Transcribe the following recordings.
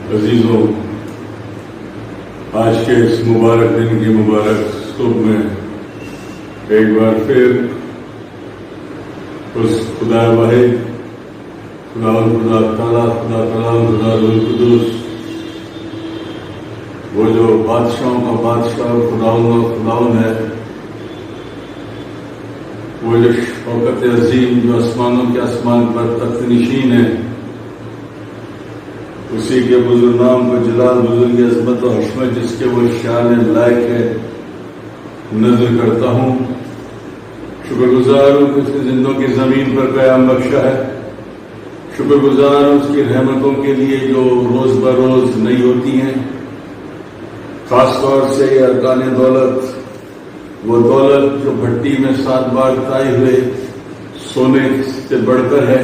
عزیزوں، آج کے اس مبارک دن کی مبارک صبح میں ایک بار پھر اس خدا واحد، خدا تعالیٰ، خدا کلام، خدا روح القدس، وہ جو بادشاہوں کا بادشاہ خداوند ہے، وہ جو شوکت عظیم جو آسمانوں کے آسمان پر تخت نشین ہے، اسی کے بزرگ نام کو جلال، بزرگی، عظمت و حشمت جس کے وہ شان لائق ہے نظر کرتا ہوں۔ شکر گزار ہوں کہ اس نے زندوں کی زمین پر قیام بخشا ہے۔ شکر گزار ہوں اس کی رحمتوں کے لیے جو روز بروز نئی ہوتی ہیں۔ خاص طور سے یہ ارکان دولت، وہ دولت جو بھٹی میں 7 بار تائے ہوئے سونے سے بڑھ کر ہے،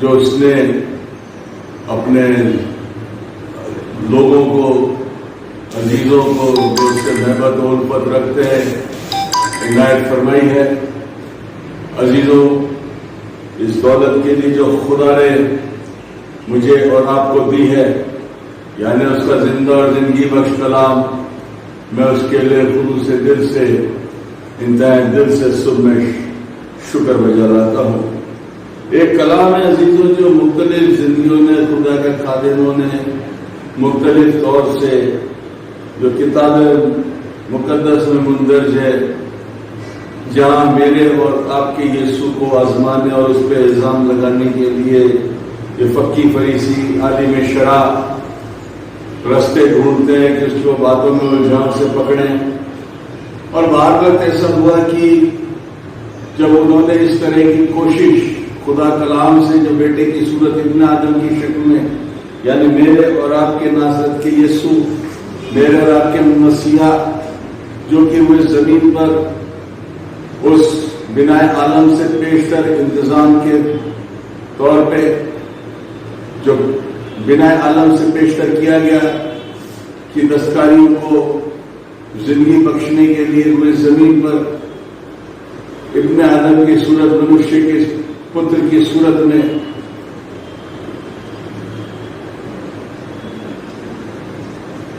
جو اس نے اپنے لوگوں کو، عزیزوں کو جو اس سے محبت و الفت رکھتے ہیں عنایت فرمائی ہے۔ عزیزوں، اس دولت کے لیے جو خدا نے مجھے اور آپ کو دی ہے، یعنی اس کا زندہ اور زندگی بخش کلام، میں اس کے لیے خلوص دل سے، انتہائی دل سے صبح میں شکر بجا لاتا ہوں۔ ایک کلام ہے عزیزوں جو مختلف زندگیوں نے، خدا کے خادموں نے مختلف طور سے جو کتاب مقدس میں مندرج ہے، جہاں میرے اور آپ کے یسوع کو آزمانے اور اس پہ الزام لگانے کے لیے یہ فقی فریسی عالم شرع رستے ڈھونڈتے ہیں کہ اس کو باتوں میں الجھان سے پکڑیں۔ اور بار وقت ایسا ہوا کہ جب انہوں نے اس طرح کی کوشش خدا کلام سے، جو بیٹے کی صورت ابن آدم کی شکل میں، یعنی میرے اور آپ کے ناصرت کے یسوع، میرے اور آپ کے مسیحا، جو کہ وہ زمین پر اس بناء عالم سے پیشتر انتظام کے طور پہ جو بناء عالم سے پیشتر کیا گیا کہ دستکاریوں کو زندگی بخشنے کے لیے وہ زمین پر ابن آدم کی صورت، منشیہ کے پتر کی صورت میں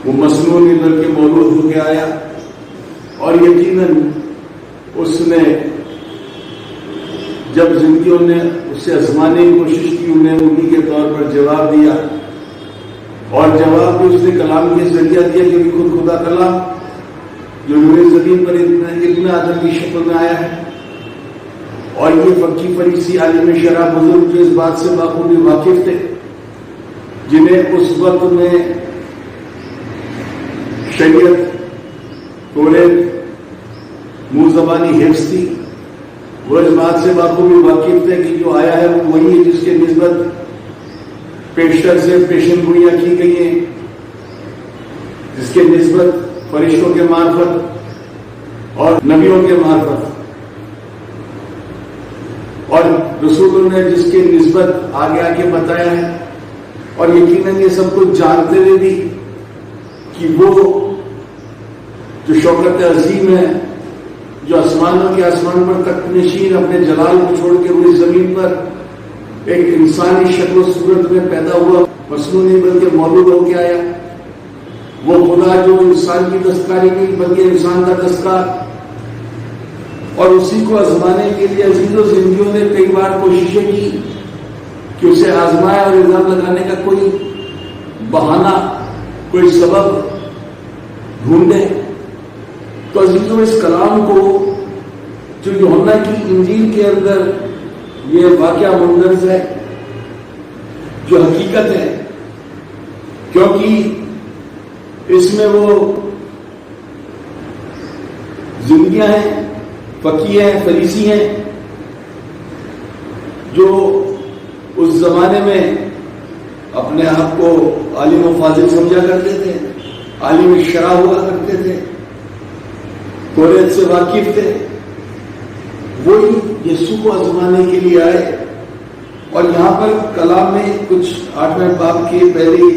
وہ مصنوعی نر کے مولود ہو کے آیا، اور یقیناً اس نے جب زندگیوں نے اس سے آزمانے کی کوشش کی، انہیں انہی کے طور پر جواب دیا، اور جواب بھی اس نے کلام کے ذریعہ دیا، کیونکہ خود خدا کلام جو روئے زمین پر ابن آدم کی شکل میں آیا ہے۔ اور یہ فقی فریسی عالم شرع بزرگ جو اس بات سے بخوبی واقف تھے، جنہیں اس وقت میں شریعت، توریت، منہ زبانی حفظ تھی، وہ اس بات سے بخوبی واقف تھے کہ جو آیا ہے وہ وہی ہے جس کے نسبت پیشتر سے پیشن گوئیاں کی گئی ہیں، جس کے نسبت فرشتوں کے معرفت اور نبیوں کے معرفت اور رسولوں نے جس کے نسبت آگے آگے بتایا ہے۔ اور یقیناً یہ سب کچھ جانتے ہوئے بھی کہ وہ جو شوکت عظیم ہے، جو آسمانوں کے آسمان پر تخت نشین اپنے جلال کو چھوڑ کے ہوئے زمین پر ایک انسانی شکل و صورت میں پیدا ہوا، مصنوعی بلکہ مولود ہو کے آیا، وہ خدا جو انسان کی دستکاری نہیں بلکہ انسان کا دستکار، اور اسی کو آزمانے کے لیے عزیزوں زندگیوں نے کئی بار کوششیں کی کہ اسے آزمائے اور الزام لگانے کا کوئی بہانہ، کوئی سبب ڈھونڈے۔ تو عزیزوں اس کلام کو جو یوحنا کی انجیل کے اندر یہ واقعہ مندرج ہے، جو حقیقت ہے، کیونکہ اس میں وہ زندگیاں ہیں، فقی ہیں، فریسی ہیں، جو اس زمانے میں اپنے آپ کو عالم و فاضل سمجھا کرتے تھے، عالم شرع ہوا کرتے تھے، توریت سے واقف تھے، وہی یسوع کو آزمانے کے لیے آئے۔ اور یہاں پر کلام میں کچھ 8ویں باب کی پہلی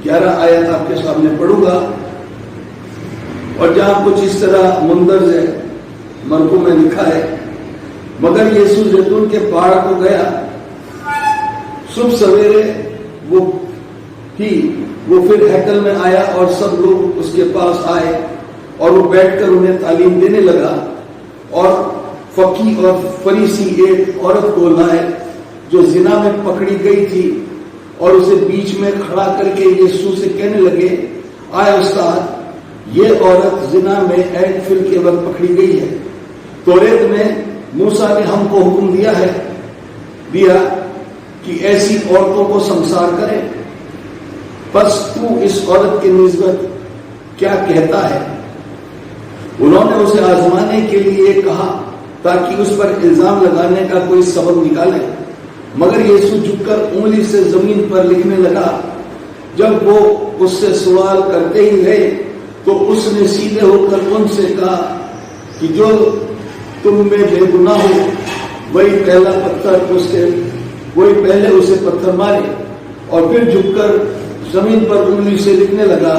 11 آیت آپ کے سامنے پڑھوں گا، اور جہاں کچھ اس طرح مندرج ہے، مرکو میں لکھا ہے، مگر یسوع زیتون کے پہاڑ کو گیا، صبح سویرے وہ ہی وہ پھر ہیکل میں آیا اور سب لوگ اس کے پاس آئے اور وہ بیٹھ کر انہیں تعلیم دینے لگا. اور فقیہ اور فریسی ایک عورت کو لائے جو زنا میں پکڑی گئی تھی اور اسے بیچ میں کھڑا کر کے یسوع سے کہنے لگے آئے استاد یہ عورت زنا میں عید فل کے وقت پکڑی گئی ہے. توریت میں موسیٰ نے ہم کو حکم دیا کہ ایسی عورتوں کو سنسار کرے. بس تو اس عورت کے نسبت کیا کہتا ہے؟ انہوں نے اسے آزمانے کے لیے کہا تاکہ اس پر الزام لگانے کا کوئی سبب نکالے. مگر یسوع جھک کر انگلی سے زمین پر لکھنے لگا. جب وہ اس سے سوال کرتے ہی رہے تو اس نے سیدھے ہو کر ان سے کہا کہ جو تم میں بے گناہ ہو وہی پہلے اسے پتھر مارے. اور پھر جھک کر زمین پر انگلی سے لکھنے لگا.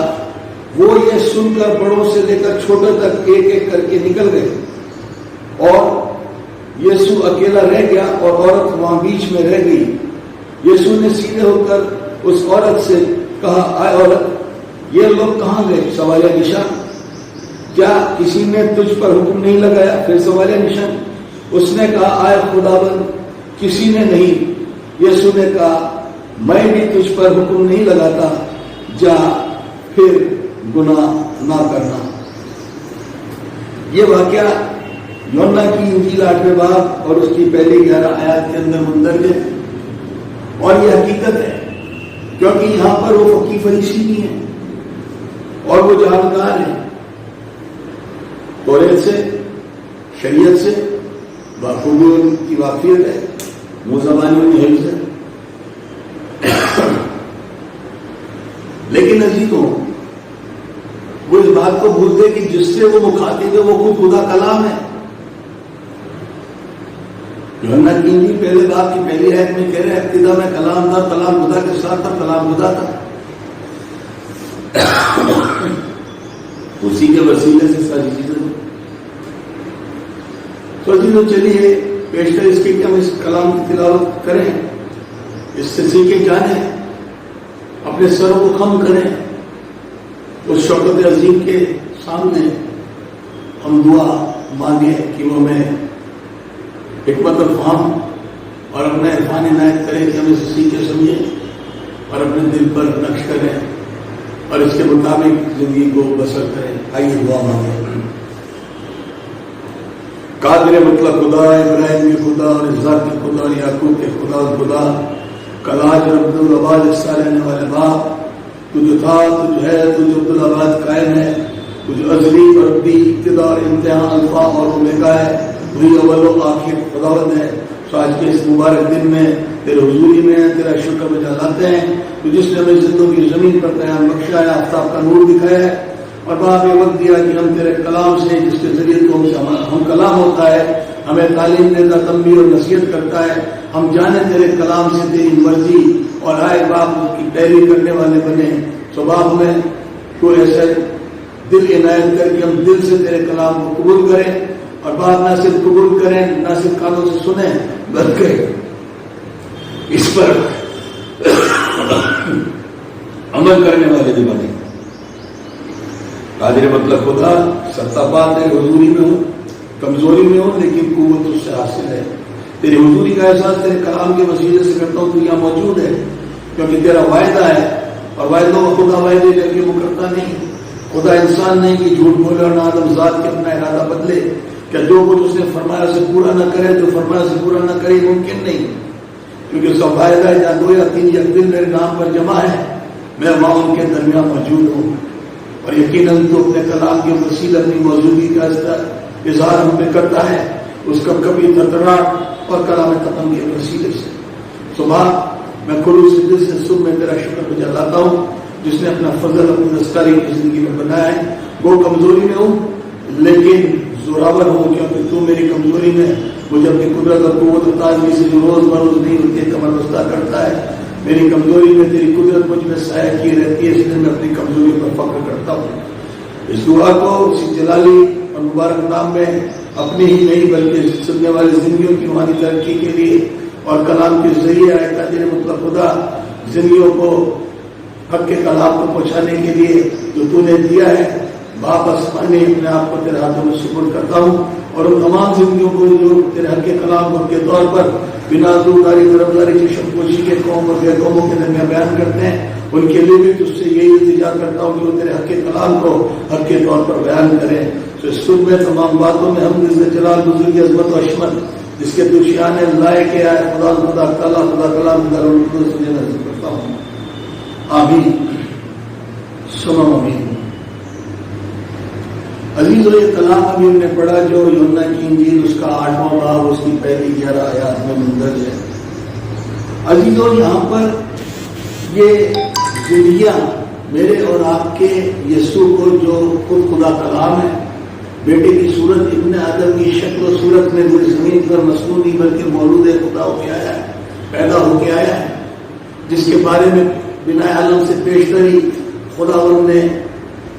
وہ یہ سن کر بڑوں سے لے کر چھوٹے تک ایک ایک کر کے نکل گئے اور یسوع اکیلا رہ گیا اور عورت وہاں بیچ میں رہ گئی. یسوع نے سیدھے ہو کر اس عورت سے کہا آئے عورت یہ لوگ کہاں گئے؟ سوالیہ نشان. کیا کسی نے تجھ پر حکم نہیں لگایا؟ پھر سوالیہ نشان. اس نے کہا آئے خداوند کسی نے نہیں. یسوع نے کہا میں بھی تجھ پر حکم نہیں لگاتا جا پھر گناہ نہ کرنا. یہ واقعہ یوحنا کی انجیل 8ویں باب اور اس کی پہلی 11 آیات کے اندر مندرج ہے اور یہ حقیقت ہے کیونکہ یہاں پر وہ فقیہ فریسی بھی ہیں اور وہ جانکار ہیں توریت سے شریعت سے بخوبی کی واقفیت ہے منہ زبانی میں حفظ ہے. لیکن عزیزوں وہ اس بات کو بھولتے کہ جس سے وہ مخاطب ہے وہ خود خدا کلام ہے. یوحنا کی انجیل پہلے باب کی پہلی آیت میں کہہ رہے ہیں ابتدا میں کلام تھا کلام خدا کے ساتھ تھا کلام خدا تھا. اسی کے وسیلے سے ساری چیزیں تو جی چلیے پیشتر اس کی کہ ہم اس کلام کی تلاوت کریں اس سے سیکھیں جانیں اپنے سروں کو خم کریں اس شوکت عظیم کے سامنے ہم دعا مانگیں کہ وہ ہمیں حکمت الفہم اور اپنا عرفان عنایت کریں کہ ہم اسے سیکھے سمجھیں اور اپنے دل پر نقش کریں اور اس کے مطابق زندگی کو بسر کریں. آئیے دعا مانگیں. قادر مطلق خدا ابراہیم کے خدا اور اسحاق کے خدا اور یعقوب کے خدا کلاج اور عبدالآباد حصہ رہنے والے باپ تو جو تھا تو جو ہے تو جو عبدالآباد قائم ہے تو جو ازلی اور ابدی ابتدا اور انتہا الفا اور اومیگا ہے وہی اول و آخر خداوند ہے. تو آج کے اس مبارک دن میں تیرے حضوری میں تیرا شکر بجا لاتے ہیں تو جس نے ہمیں زندگی زمین پر قیام بخشا ہے آفتاب کا نور دکھایا ہے اور باپ یہ وقت دیا کہ ہم تیرے کلام سے جس کے ذریعے تو ہم کلام ہوتا ہے ہمیں تعلیم دیتا تنبیہ اور نصیحت کرتا ہے ہم جانے تیرے کلام سے تیری مرضی اور آئے باپ اس کی پیروی کرنے والے بنے. تو باپ میں تو ایسا دل عنایت کر کے ہم دل سے تیرے کلام کو قبول کریں اور بات نہ صرف قبول کریں نہ صرف کانوں سے سنیں بلکہ اس پر عمل کرنے والے بھی بنے. قادر مطلب خدا ستا بات ہے حضوری میں ہوں کمزوری میں ہوں لیکن قوت اس سے حاصل ہے. تیری حضوری کا احساس تیرے کلام کے وسیلے سے کرتا ہوں تو یہاں موجود ہے کیونکہ تیرا وعدہ ہے اور وعدوں کو خدا وعدے کر کے مکرتا نہیں. خدا انسان نہیں کہ جھوٹ بولے اور نہ آدم ذات کے اپنا ارادہ بدلے. کہ جو کچھ اس نے فرمایا سے پورا نہ کرے جو فرمایا سے پورا نہ کرے ممکن نہیں کیونکہ اس کا وعدہ ہے جہاں 2 یا 3 یک دن میرے نام پر جمع ہے میں وہاں ان کے درمیان موجود ہوں. اور یقیناً تو اپنے کلام کے وسیلے اپنی موجودگی کا اظہار ہم پہ کرتا ہے اس کا کبھی تھتراہٹ اور کلام ختم کے وسیلے سے. صبح میں خلوص دل سے صبح میں تیرا شکر بجا لاتا ہوں جس نے اپنا فضل اپنی دستکاری کی زندگی میں بنایا ہے. وہ کمزوری میں ہوں لیکن زوراور ہوں کیونکہ تو میری کمزوری میں مجھے اپنی قدرت اور قوت و تازگی سے جو روز بروز نہیں ہوتی ہے کمر بستہ کرتا ہے. میری کمزوری میں تیری قدرت مجھ میں سایہ کی رہتی ہے اس لیے میں اپنی کمزوری پر فخر کرتا ہوں. اس دعا کو اسی جلالی اور مبارک نام میں اپنی ہی نہیں بلکہ سننے والی زندگیوں کی روحانی ترقی کے لیے اور کلام کے ذریعے آئے قادر مطلق خدا زندگیوں کو حق کے کلام کو پہنچانے کے لیے جو تو نے دیا ہے، باپ آسمانی اپنے آپ کو تیرے ہاتھوں میں سپرد کرتا ہوں، اور ان تمام زندگیوں کو جو تیرے حق کے کلام کو کے طور پر بنا زورداری طرفداری چشم پوشی کے قوم اور غیر قوموں کے درمیان بیان کرتے ہیں، ان کے لیے بھی تجھ سے یہی التجا کرتا ہوں کہ وہ تیرے حق کے کلام کو حق کے طور پر بیان کریں۔ تو اس صبح میں تمام باتوں میں ہم عزت جلال بزرگی عظمت و عشمت جس کے تو شان لائق ہے خدا خدا تعالیٰ خدا کلام تجھے نظر کرتا ہوں، آمین سنو آمین۔ عزیز یہ کلام ابھی ہم نے پڑھا جو یوحنا کی انجیل اس کا 8واں باب اس کی پہلی 11 آیات میں مندرج ہے۔ عزیزوں یہاں پر یہ زندگیاں میرے اور آپ کے یسوع کو جو خود خدا کلام ہے، بیٹے کی صورت ابن آدم کی شکل و صورت میں پوری زمین پر مصنوع نہیں بلکہ مولود خدا ہو کے آیا ہے، پیدا ہو کے آیا ہے، جس کے بارے میں بنا عالم سے پیشتری خداوند نے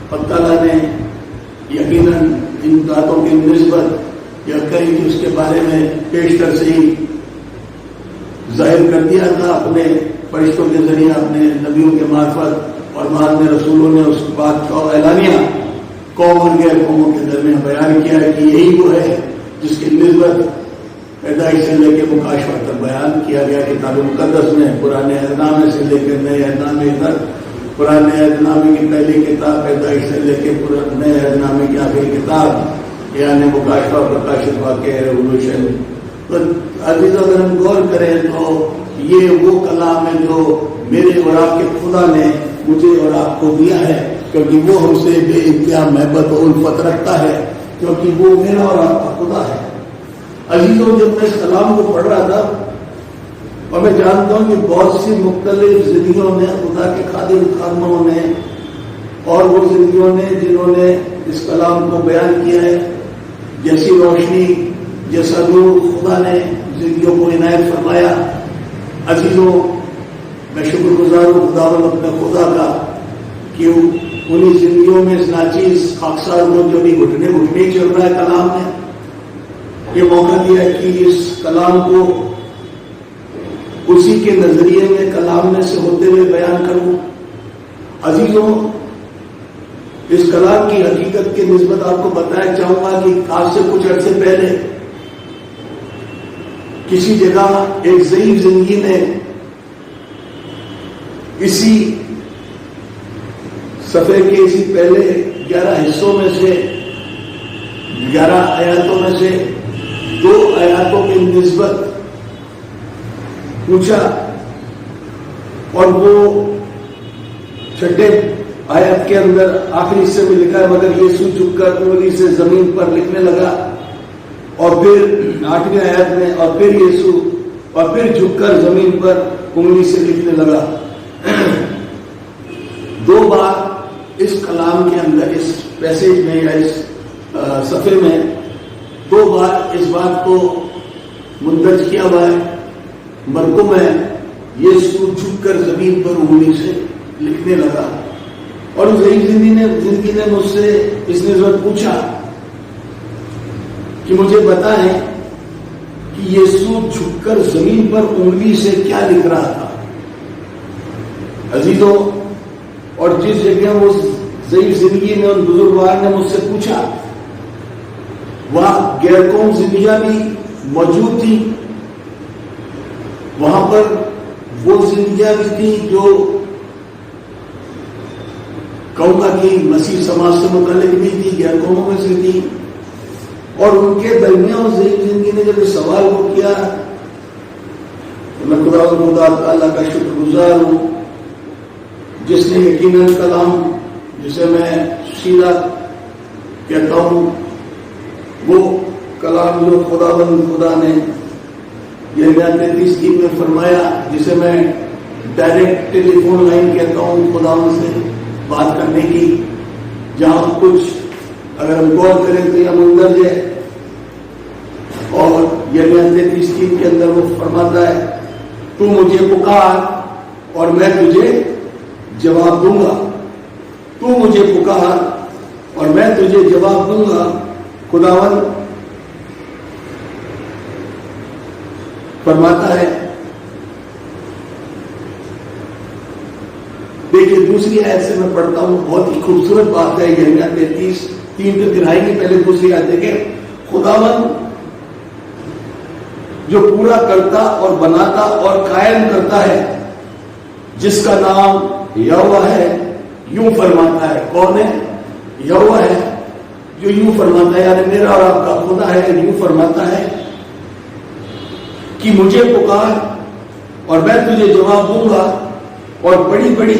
اور تعالیٰ نے یقیناً ان باتوں کی نسبت یا کہیں کہ اس کے بارے میں پیشتر سے ہی ظاہر کر دیا تھا اپنے فرشتوں کے ذریعے، اپنے نبیوں کے معرفت، اور بعد میں رسولوں نے اس بات کا اعلانیہ قوم اور غیر قوموں کے درمیان بیان کیا ہے کہ یہی وہ ہے جس کی نسبت پیدائش سے لے کے مکاشفہ تک بیان کیا گیا کتاب مقدس میں، پرانے عہد نامے سے لے کے نئے عہد نامے تک۔ پرانے عہد نامے کی پہلی کتاب پیدائش سے لے کے نئے عہد نامے کی آخری کتاب یعنی مکاشفہ پرکاشت واقعہ ریولوشن۔ تو عزیز اگر ہم غور کریں تو یہ وہ کلام ہے جو میرے اور آپ کے خدا نے مجھے اور آپ کو دیا ہے، کیونکہ وہ ہم سے بے انتہا محبت و الفت رکھتا ہے، کیونکہ وہ میرا اور آپ کا خدا ہے۔ عزیزوں جب میں اس کلام کو پڑھ رہا تھا اور میں جانتا ہوں کہ بہت سی مختلف زندگیوں نے خدا کے خادم خادموں نے اور وہ زندگیوں نے جنہوں نے اس کلام کو بیان کیا ہے، جیسی روشنی جیسا نور خدا نے زندگیوں کو عنایت فرمایا۔ عزیزوں میں شکر گزار ہوں خداوند اپنے خدا کا کہ انہیں زندگیوں میں اس ناچیز خاکسار کو جو بھی گھٹنے گھٹنے چل رہا ہے کلام نے یہ موقع دیا ہے کہ اس کلام کو اسی کے نظریے میں کلام میں سے ہوتے ہوئے بیان کروں۔ عزیزوں اس کلام کی حقیقت کی نسبت آپ کو بتانا چاہوں گا کہ آج سے کچھ عرصے پہلے کسی جگہ ایک ضعیف زندگی نے اسی صفحے کے اسی پہلے 11 حصوں میں سے 11 آیاتوں میں سے 2 آیاتوں کی نسبت پوچھا، اور وہ 6 آیت کے اندر آخری حصے میں لکھا ہے مگر یسوع جھک کر انگلی سے زمین پر لکھنے لگا، اور پھر 8ویں آیت میں اور پھر یسوع اور پھر جھک کر زمین پر انگلی سے لکھنے لگا۔ 2 بار اس کلام کے اندر اس پیسیج میں یا اس صفحے میں 2 بار اس بات کو مندرج کیا ہوا ہے، مرکم ہے یسوع جھک کر زمین پر انگلی سے لکھنے لگا۔ اور ضعیف زندگی نے مجھ سے اس نسبت پوچھا کہ مجھے بتائیں کہ یسوع جھک کر زمین پر انگلی سے کیا لکھ رہا تھا۔ عزیزوں اور جس جگہ وہ ضعیف زندگی نے ان بزرگوار نے مجھ سے پوچھا وہاں غیر قوم زندگیاں بھی موجود تھی، وہاں پر وہ زندگیاں بھی تھیں جو قومہ کی مسیح سماج سے متعلق بھی تھی، غیر قوموں میں سے تھی، اور ان کے درمیان ضعیف زندگی نے جب اس سوال کو کیا تو میں خدا تعالیٰ کا شکر گزار ہوں جس نے یقیناً کلام جسے میں سیدھا کہتا ہوں وہ کلام جو خدا نے یرمیا 33 میں فرمایا، جسے میں ڈائریکٹ ٹیلی فون لائن کہتا ہوں خداوند سے بات کرنے کی، جہاں کچھ اگر ہم غور کریں تو یہ مندرج ہے، اور یرمیا 33 کے اندر وہ فرماتا ہے تو مجھے پکار اور میں تجھے جواب دوں گا، تو مجھے پکار اور میں تجھے جواب دوں گا۔ خداوند فرماتا ہے دیکھیے آیت سے میں پڑھتا ہوں، بہت ہی خوبصورت بات ہے۔ یرمیہ 33 3 کے گرہائی کی پہلے دوسری آیت دیکھیں۔ خداوند جو پورا کرتا اور بناتا اور قائم کرتا ہے، جس کا نام یہوہ ہے، یوں فرماتا ہے۔ کون ہے؟ یہوہ ہے جو یوں فرماتا ہے، یعنی میرا اور آپ کا خدا ہے، یوں فرماتا ہے کہ مجھے پکار اور میں تجھے جواب دوں گا، اور بڑی بڑی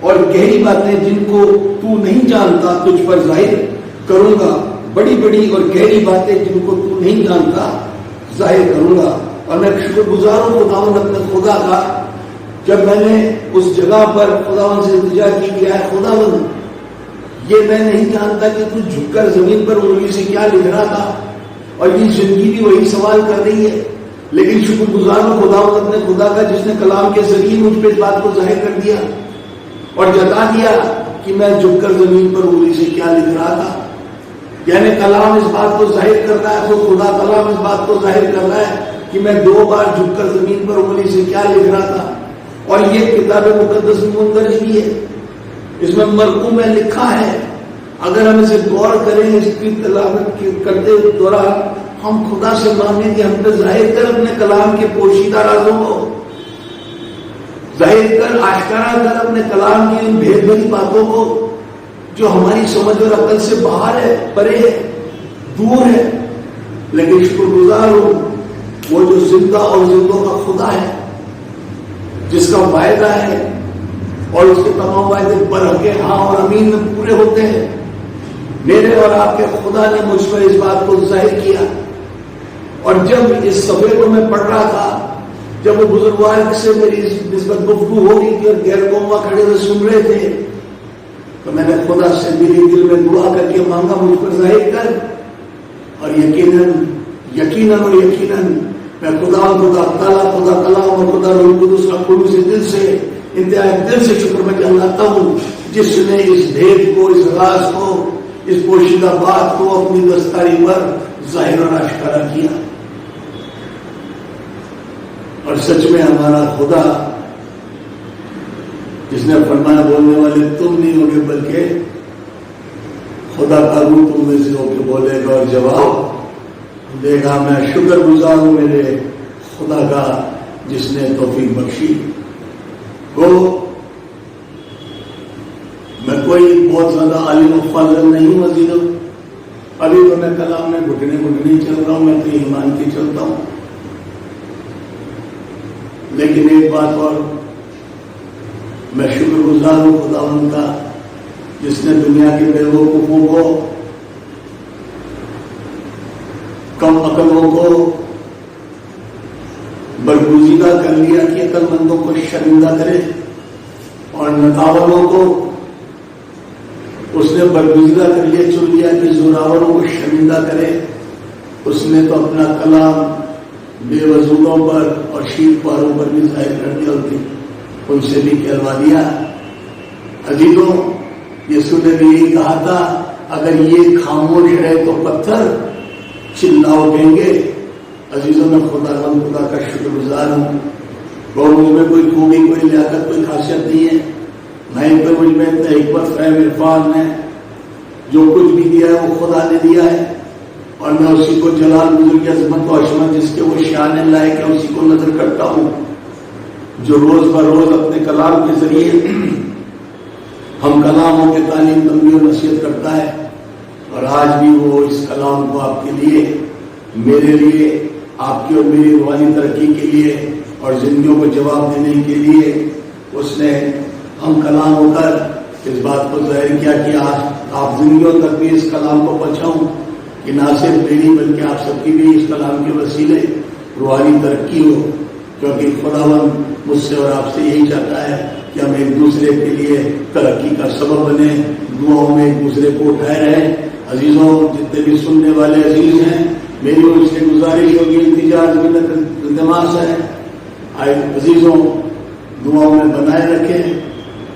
اور گہری باتیں جن کو تو نہیں جانتا تجھ پر ظاہر کروں گا۔ بڑی بڑی اور گہری باتیں جن کو تو نہیں جانتا ظاہر کروں گا۔ اور میں شکر گزار ہوں خداوند اپنے خدا کا، جب میں نے اس جگہ پر خداوند سے التجا کی کہ اے خداوند، یہ میں نہیں جانتا کہ تو جھک کر زمین پر انگلی سے کیا لکھ رہا تھا، اور یہ زندگی بھی وہی سوال کر رہی ہے، لیکن شکر گزار ہوں خداوند اپنے خدا کا جس نے کلام کے ذریعے مجھ پہ اس بات کو ظاہر کر دیا اور جتا دیا کہ میں جھک کر زمین پر انگلی سے کیا لکھ رہا تھا۔ یعنی کلام اس بات کو ظاہر کر رہا ہے، تو خدا کلام اس بات کو ظاہر کر رہا ہے کہ میں 2 بار جھک کر زمین پر انگلی سے کیا لکھ رہا تھا۔ اور یہ کتاب مقدس میں مندرج بھی ہے، اس میں مرقوم میں لکھا ہے۔ اگر ہم اسے غور کریں، اس کی تلاوت کرتے دوران ہم خدا سے مانگیں کہ ہم پہ ظاہر کر اپنے کلام کے پوشیدہ رازوں کو، ظاہر کر آشکارا کر اپنے کلام کی ان بھید بھری باتوں کو جو ہماری سمجھ اور عقل سے باہر ہے، پرے ہے، دور ہے۔ لیکن شکر گزار ہوں وہ جو زندہ اور زندوں کا خدا ہے، جس کا وعدہ ہے اور اس کے تمام وعدے برحق ہاں اور امین میں پورے ہوتے ہیں۔ میرے اور آپ کے خدا نے مجھ پر اس بات کو ظاہر کیا، اور جب اس صفحے کو میں پڑھ رہا تھا، جب وہ بزرگوار سے میری نسبت گفتگو ہو رہی تھی اور غیر قوم کھڑے ہوئے سن رہے تھے، تو میں نے خدا سے میرے دل میں دعا کر کے مانگا مجھ پر ظاہر کر، اور یقیناً میں خدا تعالیٰ، خدا کلام اور خدا روح القدس کا خلوص دل سے، انتہائی دل سے شکر میں جانتا ہوں جس نے اس بھید کو، اس راز کو، اس پوشیدہ بات کو اپنی دستاری پر ظاہر اور آشکارا کیا۔ اور سچ میں ہمارا خدا جس نے فرمایا بولنے والے تم نہیں ہوگے بلکہ خدا کا روح تم میں سے ہو کے بولے گا اور جواب دے گا۔ میں شکر گزار ہوں میرے خدا کا جس نے توفیق بخشی کو۔ میں کوئی بہت زیادہ عالم و فاضل نہیں ہوں عزیزوں، ابھی تو میں کلام میں گھٹنے چل رہا ہوں، میں تو ایمان کی چلتا ہوں۔ لیکن ایک بات اور، میں شکر گزار ہوں خداوند کا جس نے دنیا کے بے وقوفوں کو، کم عقلوں کو برگزیدہ کر لیا کہ عقل مندوں کو شرمندہ کرے، اور نتاوروں کو اس نے برگزیدہ کر لیا، چن لیا کہ زوراوروں کو شرمندہ کرے۔ اس نے تو اپنا کلام بے وضوحوں پر اور شیر پاروں پر بھی ظاہر کر دیا، ان سے بھی کہلوا دیا۔ عزیزوں، یسوع نے بھی یہی کہا تھا، اگر یہ خاموش رہے تو پتھر چلا اٹھیں گے۔ عزیزوں، میں خدا کا شکر گزار ہوں، اور مجھ میں کوئی خوبی، کوئی لیاقت، کوئی خاصیت نہیں ہے، نہیں تو مجھ میں اتنا حکمت، فہم، عرفان ہے۔ جو کچھ بھی دیا ہے وہ خدا نے دیا ہے، اور میں اسی کو جلال، بزرگی، عظمت و عظمت جس کے وہ شان لائق ہے اسی کو نظر کرتا ہوں، جو روز بروز اپنے کلام کے ذریعے ہم کلاموں کے تعلیم، تنبیہ و نصیحت کرتا ہے۔ اور آج بھی وہ اس کلام کو آپ کے لیے، میرے لیے، آپ کی اور میری روحانی ترقی کے لیے اور زندگیوں کو جواب دینے کے لیے اس نے ہم کلام ہو کر اس بات کو ظاہر کیا کہ آپ زندگیوں تک بھی اس کلام کو پہنچاؤں، کہ نہ صرف میری بلکہ آپ سب کی بھی اس کلام کے وسیلے روحانی ترقی ہو، کیونکہ خداوند مجھ سے اور آپ سے یہی چاہتا ہے کہ ہم ایک دوسرے کے لیے ترقی کا سبب بنے، دعاؤں میں ایک دوسرے کو اٹھائے رہیں۔ عزیزوں، جتنے بھی سننے والے عزیز ہیں، میری ان سے گزارش ہوگی، التجا، التماس ہے، عزیزوں دعاؤں میں بنائے رکھیں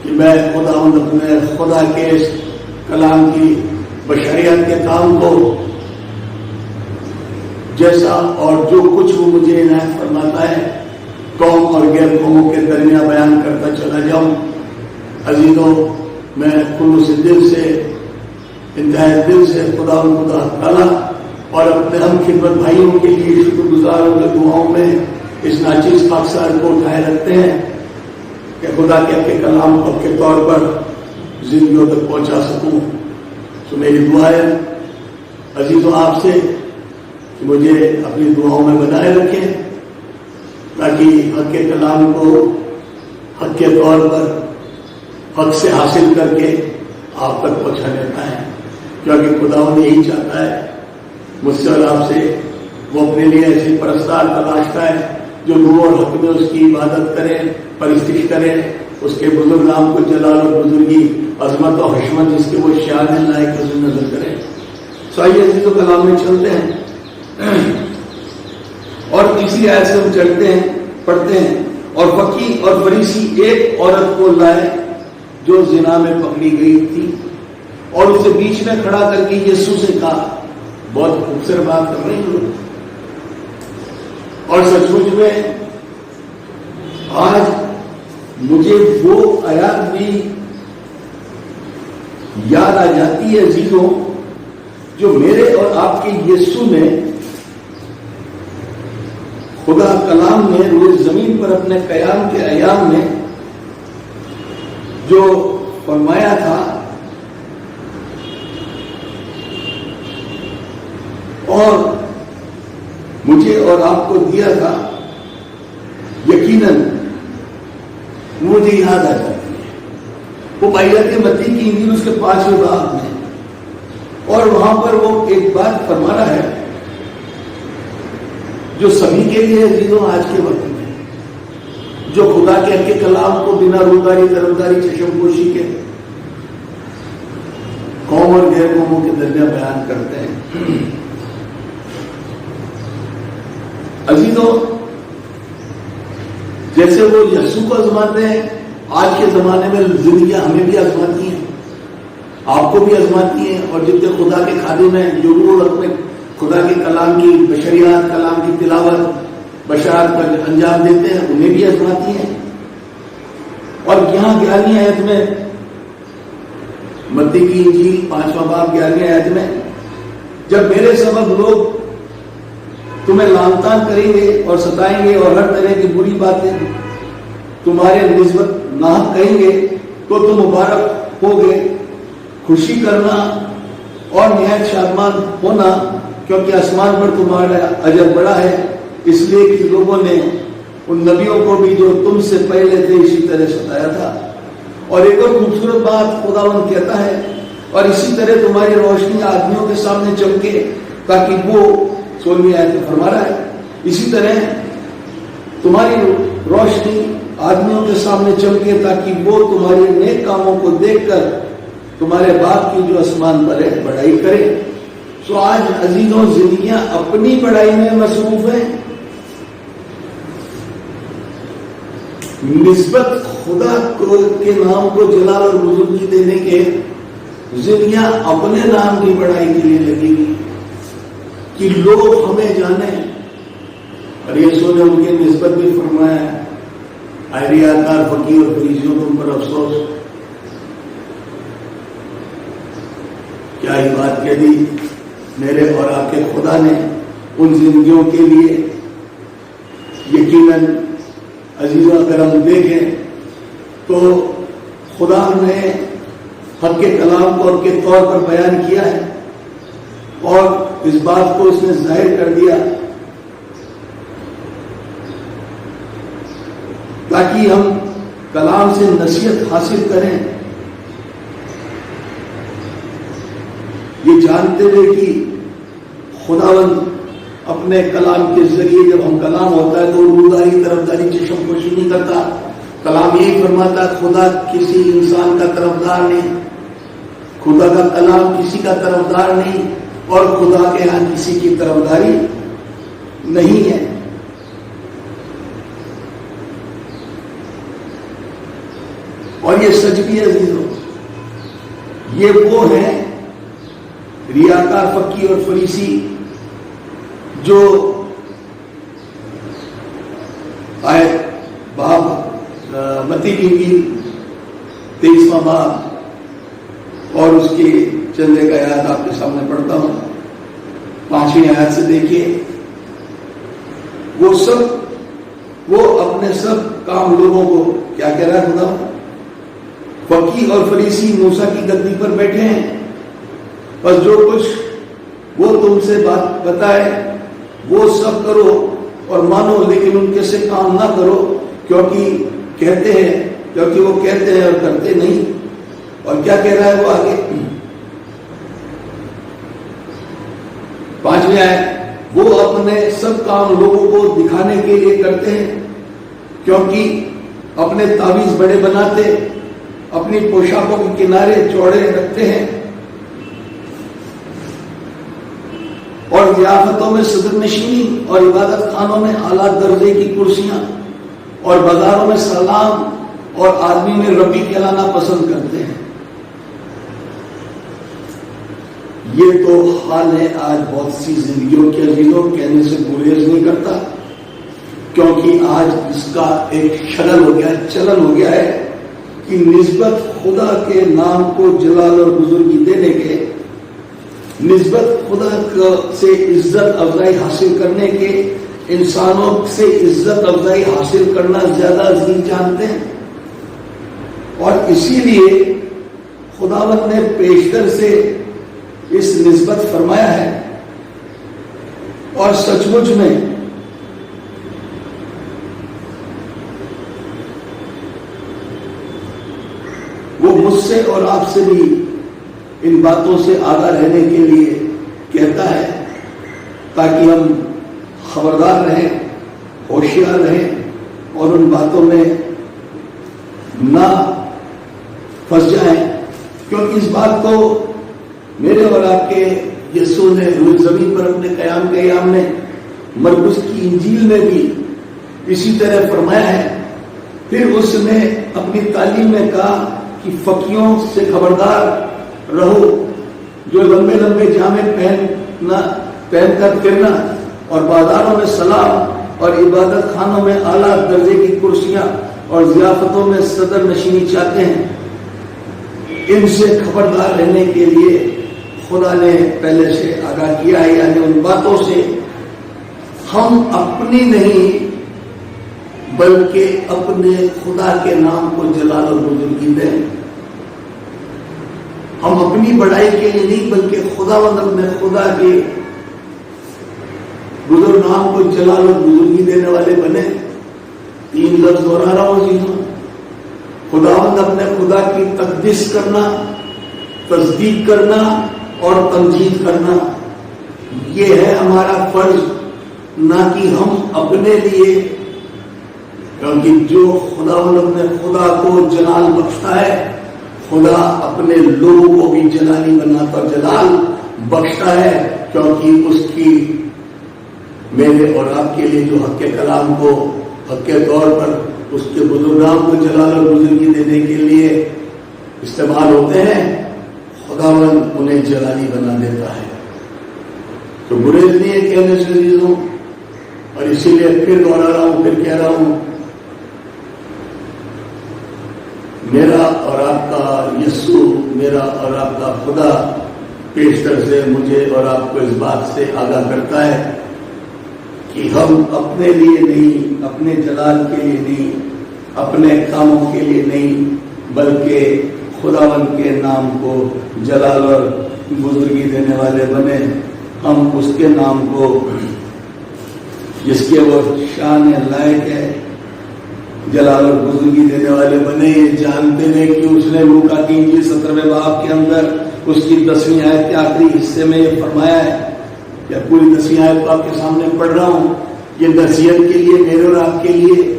کہ میں خداوند اپنے خدا کے اس کلام کی بشریت کے کام کو جیسا اور جو کچھ وہ مجھے عنایت فرماتا ہے قوم اور غیر قوموں کے درمیان بیان کرتا چلا جاؤں۔ عزیزوں، میں کل سے دل سے انتہائی دل سے خدا تعالیٰ اور اپنے ہم خدمت بھائیوں کے لیے شکر گزاروں کے دعاؤں میں اس ناچیز خاکسار کو اٹھائے رکھتے ہیں کہ خدا کے کلام کو کے طور پر زندگیوں تک پہنچا سکوں. تو میری دعا ہے عزیزوں آپ سے کہ مجھے اپنی دعاؤں میں بنائے رکھیں تاکہ حق کے کلام کو حق کے طور پر حق سے حاصل کر کے آپ تک پہنچانے پائیں. کیونکہ خدا نے یہی چاہتا ہے مجھ سے اور آپ سے. وہ اپنے لیے ایسی پرستار تلاشتا ہے جو نور اور حق میں اس کی عبادت کرے, پرستش کرے, اس کے بزرگ نام کو جلال اور بزرگی, عظمت اور حشمت جس کے وہ شان لائق نظر کرے. آئیے عزیزوں کلام میں چلتے ہیں اور تیسری آیت سے ہم چلتے ہیں, پڑھتے ہیں. اور فقیہ اور فریسی ایک عورت کو لائے جو زنا میں پکڑی گئی تھی اور اسے بیچ میں کھڑا کر کے یسوع سے کہا. بہت خوبصورت بات کر رہے ہیں اور سچ مچ میں آج مجھے وہ آیات بھی یاد آ جاتی ہے عزیزوں جو میرے اور آپ کے یسوع نے خدا کلام نے روز زمین پر اپنے قیام کے ایام میں جو فرمایا تھا اور مجھے اور آپ کو دیا تھا. یقیناً مجھے یاد آ جاتی ہے وہ بائبل متی کی انجیل اس کے 5ویں باب میں, اور وہاں پر وہ ایک بات فرما رہا ہے جو سبھی کے لیے عزیزوں آج کے وقت میں, جو خدا کے کلام کو بنا روزگاری طرفداری چشم پوشی کے قوم اور غیر قوموں کے درمیان بیان کرتے ہیں. عزیزوں جیسے وہ یسوع کو آزماتے ہیں, آج کے زمانے میں زندگیاں ہمیں بھی آزماتی ہیں, آپ کو بھی آزماتی ہیں, اور جتنے خدا کے خادم ہیں جو لوگ اپنے خدا کے کلام کی بشریات, کلام کی تلاوت, بشارت پر انجام دیتے ہیں انہیں بھی آزماتی ہیں. اور یہاں 11ویں آیت میں متی کی انجیل 5واں باب 11ویں آیت میں, جب میرے سبب لوگ تمہیں لعن طعن کریں گے اور ستائیں گے اور ہر طرح کی بری باتیں تمہارے نسبت ناحق کہیں گے تو تم مبارک ہوگے. خوشی کرنا اور نہایت شادمان ہونا کیونکہ آسمان پر تمہارا اجر بڑا ہے, اس لیے کہ لوگوں نے ان نبیوں کو بھی جو تم سے پہلے تھے اسی طرح ستایا تھا. اور ایک اور خوبصورت بات خداوند کہتا ہے, اور اسی طرح تمہاری روشنی آدمیوں کے سامنے چمکے تاکہ وہ 16ویں آیت میں فرما رہا ہے, اسی طرح تمہاری روشنی آدمیوں کے سامنے چمکے تاکہ وہ تمہارے نیک کاموں کو دیکھ کر تمہارے باپ کی جو آسمان پر ہے بڑائی کرے. سو آج عزیزوں زندگیاں اپنی بڑائی میں مصروف ہیں, نسبت خدا کے نام کو جلال اور بزرگی دینے کے زندگیاں اپنے نام کی بڑائی کے لیے لگی گئی کہ لوگ ہمیں جانیں. اور یسوع نے ان کے نسبت بھی فرمایا ہے, اے ریاکار فقیر اور فریسیوں تم پر افسوس. کیا ہی بات کہہ دی میرے اور آپ کے خدا نے ان زندگیوں کے لیے. یقیناً عزیزوں اگر ہم دیکھیں تو خدا نے حق کے کلام کو حق کے طور پر بیان کیا ہے اور اس بات کو اس نے ظاہر کر دیا تاکہ ہم کلام سے نصیحت حاصل کریں, یہ جانتے ہوئے کہ خداوند اپنے کلام کے ذریعے جب ہم کلام ہوتا ہے تو روزگاری طرفداری چشم پوشی نہیں کرتا. کلام یہی فرماتا ہے خدا کسی انسان کا طرفدار نہیں, خدا کا کلام کسی کا طرفدار نہیں, اور خدا کے ہاں کسی کی طرفداری نہیں ہے. اور یہ سچ بھی ہے عزیزوں, یہ وہ ہے ریاکار فقیر اور فریسی جو آیت باب متی کی 23واں باب اور اس کی چند ایک آیات آپ کے سامنے پڑھتا ہوں. 5ویں آیات سے دیکھیے. وہ اپنے سب کام لوگوں کو کیا کہہ رہا ہے خدا؟ فقیہ اور فریسی موسیٰ کی گدی پر بیٹھے ہیں، بس جو کچھ وہ تم سے بات بتائے وہ سب کرو اور مانو، لیکن ان کے سے کام نہ کرو، کیونکہ وہ کہتے ہیں اور کرتے نہیں. اور کیا کہہ رہا ہے وہ آگے 5ویں آیت. وہ اپنے سب کام لوگوں کو دکھانے کے لیے کرتے ہیں، کیونکہ اپنے تعویذ بڑے بناتے، اپنی پوشاکوں کے کنارے چوڑے رکھتے ہیں، اور ضیافتوں میں صدر نشینی اور عبادت خانوں میں اعلیٰ درجے کی کرسیاں اور بازاروں میں سلام اور آدمی میں ربی کہلانا پسند کرتے ہیں. یہ تو حال ہے آج بہت سی زندگیوں کے عزیزوں، کہنے سے گریز نہیں کرتا، کیونکہ آج اس کا ایک چلن ہو گیا ہے کہ نسبت خدا کے نام کو جلال اور بزرگی دینے کے، نسبت خدا سے عزت افزائی حاصل کرنے کے، انسانوں سے عزت افزائی حاصل کرنا زیادہ عزیز جانتے ہیں. اور اسی لیے خداوند نے پیشتر سے اس نسبت فرمایا ہے. اور سچ مچ میں وہ مجھ سے اور آپ سے بھی ان باتوں سے آگاہ رہنے کے لیے کہتا ہے، تاکہ ہم خبردار رہیں، ہوشیار رہیں اور ان باتوں میں نہ پھنس جائیں. کیونکہ اس بات کو میرے اور آپ کے یسوع نے روح زمین پر اپنے قیام کے ایام میں مرقس کی انجیل میں بھی اسی طرح فرمایا ہے. پھر اس نے اپنی تعلیم میں کہا کہ فقیوں سے خبردار رہو، جو لمبے لمبے جامے پہن کر پھرنا اور بازاروں میں سلام اور عبادت خانوں میں اعلیٰ درجے کی کرسیاں اور ضیافتوں میں صدر نشینی چاہتے ہیں. ان سے خبردار رہنے کے لیے خدا نے پہلے سے آگاہ کیا ہے. یعنی ان باتوں سے ہم اپنی نہیں بلکہ اپنے خدا کے نام کو جلال اور بزرگی دیں. ہم اپنی بڑائی کے لیے نہیں بلکہ خداوند میں خدا کے بزرگ نام کو جلال اور بزرگی دینے والے بنے. 3 لفظ دوہرا رہا ہوں جی. خداوند اپنے خدا کی تقدیس کرنا، تصدیق کرنا اور تمجید کرنا، یہ ہے ہمارا فرض، نہ کہ ہم اپنے لیے. کیونکہ جو خداوند اپنے خدا کو جلال بخشتا ہے، خدا اپنے لوگوں کو بھی جلالی بناتا اور جلال بخشتا ہے. کیونکہ اس کی میرے اور آپ کے لیے جو حق کے کلام کو حق کے طور پر اس کے بزرگان کو جلال اور بزرگی دینے کے لیے استعمال ہوتے ہیں، خداوند انہیں جلالی بنا دیتا ہے. تو گریز نہیں ہے کہنے سے عزیزوں. اور اسی لیے پھر دوہرا رہا ہوں، پھر کہہ رہا ہوں، میرا اور آپ کا یسوع، میرا اور آپ کا خدا پیشتر سے مجھے اور آپ کو اس بات سے آگاہ کرتا ہے کہ ہم اپنے لیے نہیں، اپنے جلال کے لیے نہیں، اپنے کاموں کے لیے نہیں، بلکہ خداوند کے نام کو جلال اور بزرگی دینے والے بنے. ہم اس کے نام کو جس کے وہ شان لائق ہے جلال اور بزرگی دینے والے بنے. یہ جانتے ہیں کہ اس نے لوکا کی انجیل 17ویں باب کے اندر اس کی 10ویں آیت کے آخری حصے میں یہ فرمایا ہے. یا پوری 10ویں آیت کو آپ کے سامنے پڑھ رہا ہوں. یہ نصیحت کے لیے میرے اور آپ کے لیے،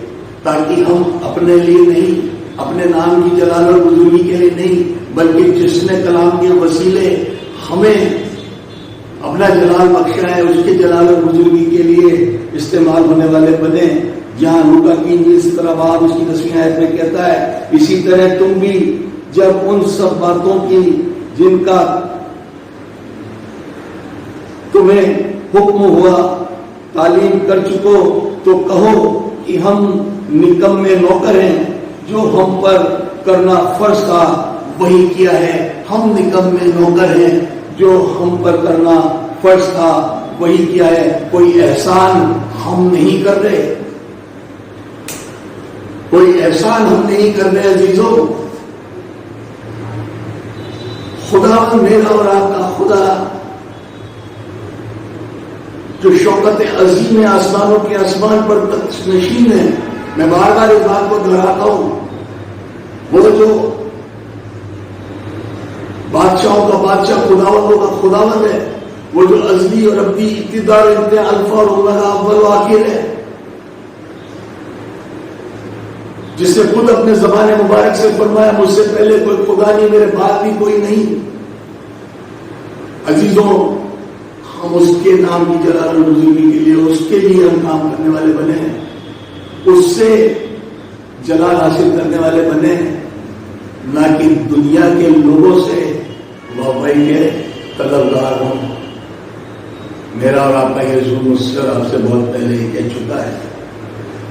تاکہ ہم اپنے لیے نہیں، اپنے نام کی جلال اور بزرگی کے لیے نہیں، بلکہ جس نے کلام کے وسیلے ہمیں اپنا جلال بخشا ہے اس کے جلال اور بزرگی کے لیے استعمال ہونے والے بنے. جہاں لوکا کی انجیل 17 باب اس کی 10ویں آیت میں کہتا ہے، اسی طرح تم بھی جب ان سب باتوں کی جن کا تمہیں حکم ہوا تعلیم کر چکو، تو کہو کہ ہم نکمے نوکر ہیں، جو ہم پر کرنا فرض تھا وہی کیا ہے. ہم نکمے نوکر ہیں. جو ہم پر کرنا فرض تھا وہی کیا ہے. کوئی احسان ہم نہیں کر رہے, کوئی احسان ہم نہیں کر رہے عزیزوں. خدا میرا اور آپ کا خدا جو شوکت عظیم آسمانوں کے آسمان پر تخت نشین ہے. میں بار بار اس بات کو دہراتا ہوں, وہ جو بادشاہوں کا بادشاہ خداوندوں کا خداوند ہے, وہ جو ازلی اور ابدی ابتدا اور انتہا الفا اور اومیگا اول و آخر ہے, جس نے خود اپنے زبان مبارک سے فرمایا مجھ سے پہلے کوئی خدا نہیں, میرے بعد بھی کوئی نہیں. عزیزوں, ہم اس کے نام کی جلال و بزرگی کے لیے اس کے لیے ہم کام کرنے والے بنے ہیں, اس سے جلال حاصل کرنے والے بنے ہیں, نہ کہ دنیا کے لوگوں سے واہوائی کے طلبگار ہوں. میرا اور آپ کا یہ ظلم مجھ سے اور آپ سے بہت پہلے ہی کہہ چکا ہے.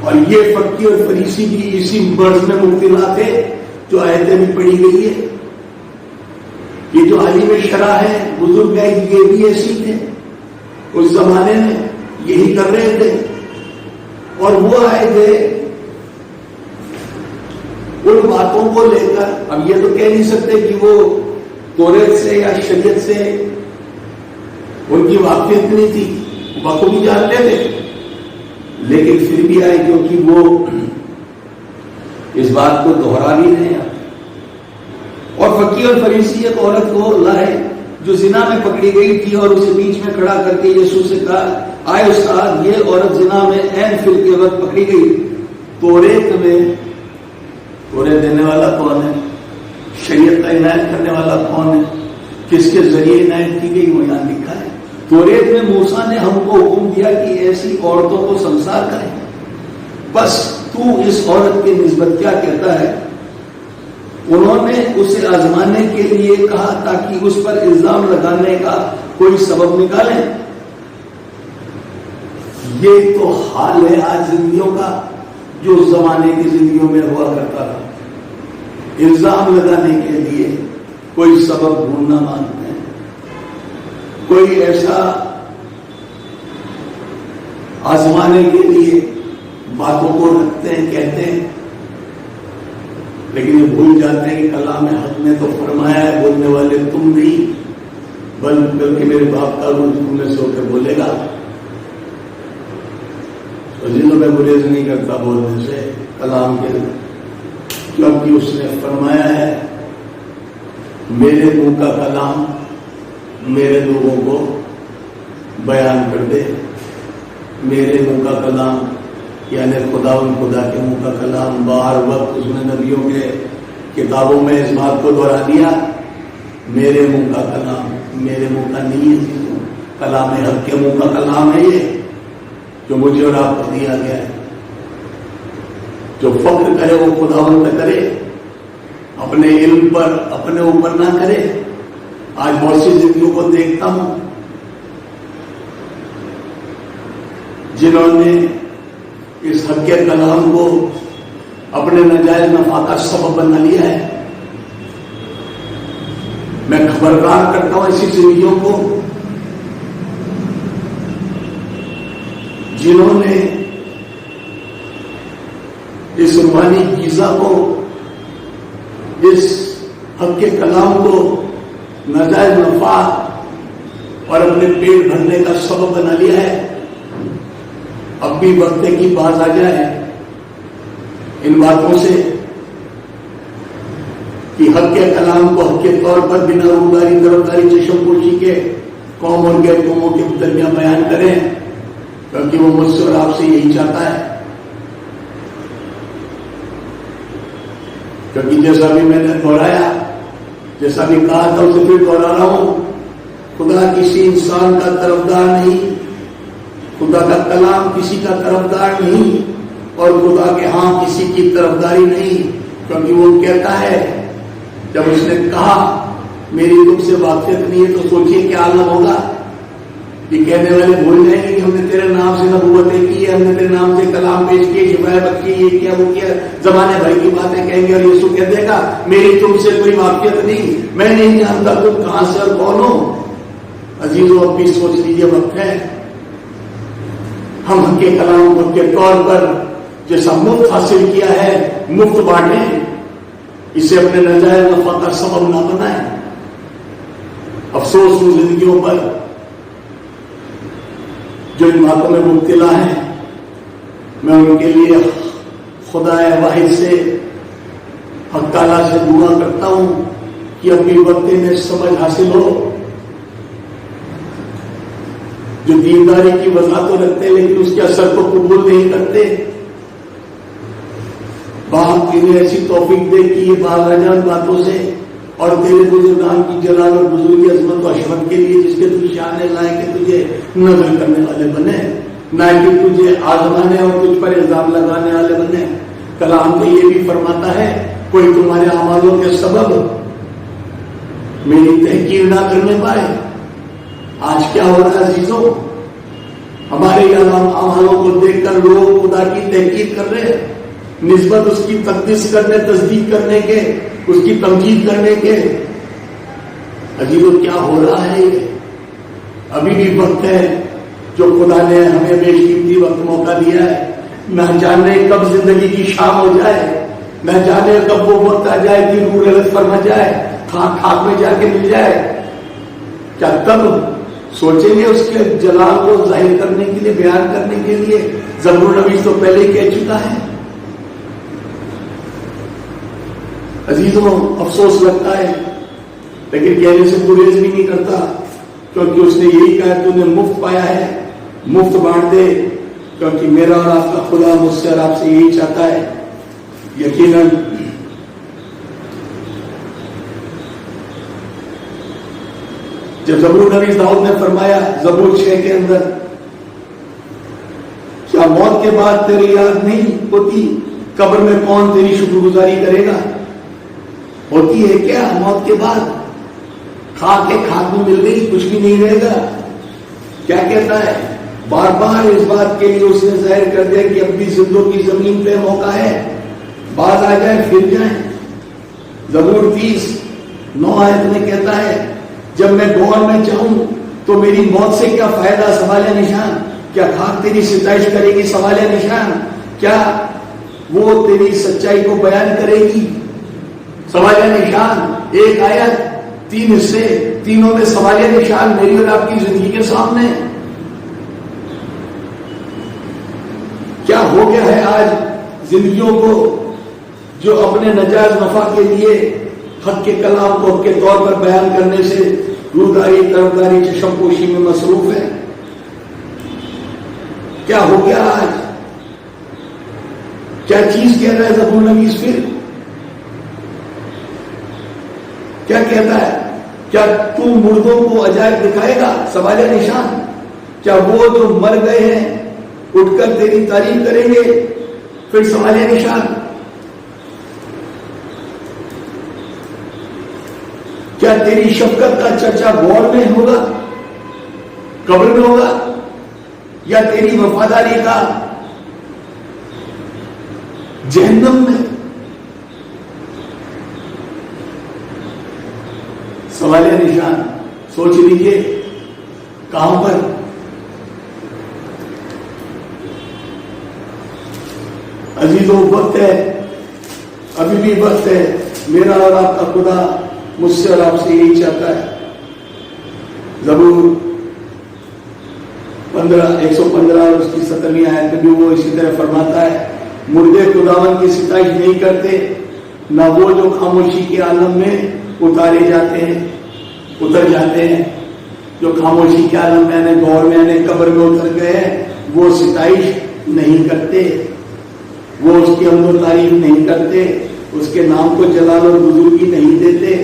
اور یہ فقی اور فریسی بھی اسی مرض میں مبتلا تھے جو آیتیں بھی پڑھی گئی ہے. یہ جو عالم شرع ہے, بزرگ ہے, یہ بھی ایسی تھے اس زمانے میں, یہی کر رہے تھے. اور وہ آئے تھے ان باتوں کو لے کر. اب یہ تو کہہ نہیں سکتے کہ وہ توریت سے یا شریعت سے ان کی واقفیت نہیں تھی, بخوبی جانتے تھے, لیکن پھر بھی آئے کیونکہ وہ اس بات کو دہرا بھی رہے ہیں. اور فقیہ اور فریسی ایک عورت کو لائے جو زنا میں پکڑی گئی تھی, اور اسے بیچ میں کھڑا کر کے یسوع سے کہا آئے استاد, یہ عورت زنا میں عین فل کے وقت پکڑی گئی. توریت میں توریت دینے والا کون ہے, شریعت کا عنایت کرنے والا کون ہے, کس کے ذریعے عنایت کی گئی, وہ یہاں لکھا ہے. توریت میں موسیٰ نے ہم کو حکم دیا کہ ایسی عورتوں کو سنسار کریں. بس تو اس عورت کی نسبت کیا کہتا ہے؟ انہوں نے اسے آزمانے کے لیے کہا تاکہ اس پر الزام لگانے کا کوئی سبب نکالیں. یہ تو حال ہے آج زندگیوں کا جو اس زمانے کی زندگیوں میں ہوا کرتا تھا. الزام لگانے کے لیے کوئی سبب ڈھونڈنا مانگتے ہیں, کوئی ایسا آزمانے کے لیے باتوں کو رکھتے ہیں, کہتے ہیں, لیکن یہ بھول جاتے ہیں کہ کلام حق نے تو فرمایا ہے بولنے والے تم نہیں بلکہ میرے باپ کا روح تم میں سے ہو کے بولے گا. عزیزوں, میں گریز نہیں کرتا بولنے سے کلام کے, کیونکہ اس نے فرمایا ہے میرے منہ کا کلام میرے لوگوں کو بیان کر دے. میرے منہ کا کلام یعنی خدا کے منہ کا کلام. بار وقت اس نے نبیوں کے کتابوں میں اس بات کو دہرا دیا, میرے منہ کا کلام میرے منہ کا نہیں ہے, کلام حق کے منہ کا کلام ہے یہ جو مجھے اور آپ کو دیا گیا ہے. جو فخر کرے وہ خداوند پہ کرے, اپنے علم پر اپنے اوپر نہ کرے. آج بہت سی زندگیوں کو دیکھتا ہوں جنہوں نے اس حق کے کلام کو اپنے ناجائز نفع کا سبب بنا لیا ہے. میں خبردار کرتا ہوں ایسی زندگیوں کو جنہوں نے اس روحانی غذا کو, اس حق کے کلام کو ناجائز نفع اور اپنے پیٹ بھرنے کا سبب بنا لیا ہے. اب بھی وقت کی باز آ جائے ان باتوں سے کہ حق کے کلام کو حق کے طور پر بنا روباری طرفداری چشم پوشی کے قوم اور غیر قوموں کے درمیان بیان کریں, کیونکہ وہ مجھ سے اور آپ سے یہی چاہتا ہے. کیونکہ جیسا بھی میں نے دہرایا, جیسا بھی کہا تھا اسے پھر دوہرا رہا ہوں, خدا کسی انسان کا طرفدار نہیں, خدا کا کلام کسی کا طرفدار نہیں, اور خدا کے ہاں کسی کی طرفداری نہیں. کیونکہ وہ کہتا ہے جب اس نے کہا میری تم سے واقفیت نہیں ہے تو سوچیے کیا عالم ہوگا. یہ کہنے والے بھول جائیں گے کہ ہم نے تیرے نام سے نبوتیں کی ہے، ہم نے تیرے نام سے کلام پیش کیے، شفائیں بخشی، یہ کیا وہ کیا، زمانے بھائی کی باتیں کہیں گے، اور یسوع کہہ دے گا میری تم سے کوئی واقفیت نہیں، میں نہیں جانتا تم کہاں سے اور کون ہو۔ عزیزوں اب بھی سوچ لیجیے، وقت ہے ہم حق کے کلام کو کے طور پر جیسا مفت حاصل کیا ہے مفت بانٹیں، اسے اپنے نجائز نفع کا سبب نہ بنائیں۔ افسوس ان زندگیوں پر جو ان باتوں میں مبتلا ہیں، میں ان کے لیے خدا واحد سے حق تعالیٰ سے دعا کرتا ہوں کہ اپنی وقت میں سمجھ حاصل ہو، جو دینداری کی وضاحت تو رکھتے لیکن اس کے اثر کو قبول نہیں کرتے، باپ تیرے ایسی توفیق دے کہ یہ باغ جان باتوں سے اور تیرے بزرگان کی جلال اور بزرگی عظمت و اشرف کے لیے جس کے تجھے شان لائے کہ تجھے نظر کرنے والے بنے، نہ کہ تجھے آزمانے اور تجھ پر الزام لگانے والے بنے۔ کلام تو یہ بھی فرماتا ہے کوئی تمہارے اعمالوں کے سبب میری تحقیر نہ کرنے پائے۔ آج کیا ہو رہا ہے عزیزوں؟ ہمارے اعمالوں کو دیکھ کر لوگ خدا کی تحقیر کر رہے ہیں، نسبت اس کی تقدیس کرنے، تصدیق کرنے کے، اس کی تمجید کرنے کے۔ عزیزوں کیا ہو رہا ہے؟ ابھی بھی وقت ہے جو خدا نے ہمیں بے قیمتی وقت موقع دیا ہے، نہ جانے کب زندگی کی شام ہو جائے، نہ جانے کب وہ وقت آ جائے کہ روح رغت فرما جائے، خاک میں جا کے مل جائے۔ کیا تب سوچیں گے اس کے جلال کو ظاہر کرنے کے لیے، بیان کرنے کے لیے؟ زبور نبی تو پہلے ہی کہہ چکا ہے۔ عزیزوں افسوس لگتا ہے لیکن کہنے سے گریز بھی نہیں کرتا، کیونکہ اس نے یہی کہا تو نے مفت پایا ہے، مفت بانٹ دے، کیونکہ میرا اور آپ کا خدا مجھ سے اور آپ سے یہی چاہتا ہے۔ یقیناً جب زبور نبی داؤد نے فرمایا زبور 6 کے اندر، کیا موت کے بعد تیری یاد نہیں ہوتی؟ قبر میں کون تیری شکر گزاری کرے گا؟ ہوتی ہے کیا موت کے بعد؟ خاک کے خاک میں مل گئی، کچھ بھی نہیں رہے گا۔ کیا کہتا ہے؟ بار بار اس بات کے لیے اس نے ظاہر کر دیا کہ اپنی زندوں کی زمین پہ موقع ہے، بعد آ جائے پھر جائیں۔ زبور 30:9 آیت میں کہتا ہے جب میں گور میں چاہوں تو میری موت سے کیا فائدہ؟ سوال نشان۔ کیا خاک تیری ستائش کرے گی؟ سوال نشان۔ کیا وہ تیری سچائی کو بیان کرے گی؟ سوال نشان۔ ایک آیت 3 حصے، تینوں میں سوال نشان میری اور آپ کی زندگی کے سامنے۔ کیا ہو گیا ہے آج زندگیوں کو جو اپنے نجائز نفع کے لیے حق کے کلام کو حق کے طور پر بیان کرنے سے روداری، طرفداری، چشم پوشی میں مصروف ہے؟ کیا ہو گیا آج؟ کیا چیز کہہ رہا ہے زبور نویس؟ پھر کیا کہتا ہے؟ کیا تو مردوں کو عجائب دکھائے گا؟ سوال نشان۔ کیا وہ جو مر گئے ہیں اٹھ کر تیری تعریف کریں گے؟ پھر سوال نشان۔ کیا تیری شفقت کا چرچا غور میں ہوگا، قبر میں ہوگا، یا تیری وفاداری کا جہنم میں؟ سوال نشان۔ سوچ لیجیے کہاں پر؟ عزیزوں وقت ہے، ابھی بھی وقت ہے۔ میرا اور آپ کا خدا مجھ سے اور آپ سے یہی چاہتا ہے۔ زبور 115 اور اس کی 17ویں آیت میں بھی وہ اسی طرح فرماتا ہے مردے خداوند کی ستائش نہیں کرتے، نہ وہ جو خاموشی کے عالم میں اتر جاتے ہیں، جو خاموشی کے عالم میں یعنی غور میں یعنی قبر میں اتر گئے ہیں، وہ ستائش نہیں کرتے، وہ اس کی حمد و تعریف نہیں کرتے، اس کے نام کو جلال اور بزرگی نہیں دیتے۔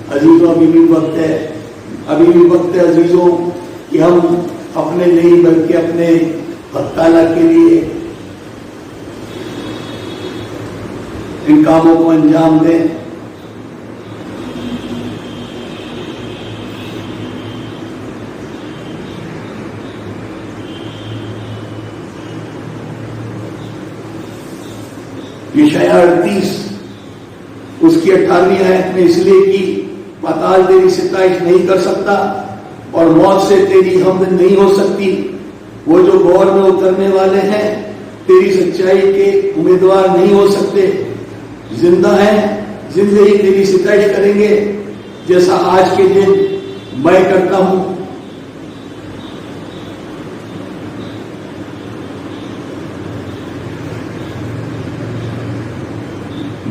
عزیزوں ابھی بھی وقت ہے، ابھی بھی وقت ہے عزیزوں کہ ہم اپنے نہیں بلکہ اپنے حق تعالیٰ کے لیے ان کاموں کو انجام دیں۔ یشعیاء 38 اس کی 18ویں آیت میں اس لیے کہ پاتال تیری ستائش نہیں کر سکتا اور موت سے تیری حمد نہیں ہو سکتی. وہ جو غور میں اترنے والے ہیں تیری سچائی کے امیدوار نہیں ہو سکتے. زندہ ہیں، زندگی تیری ستائش کریں گے جیسا آج کے دن میں کرتا ہوں.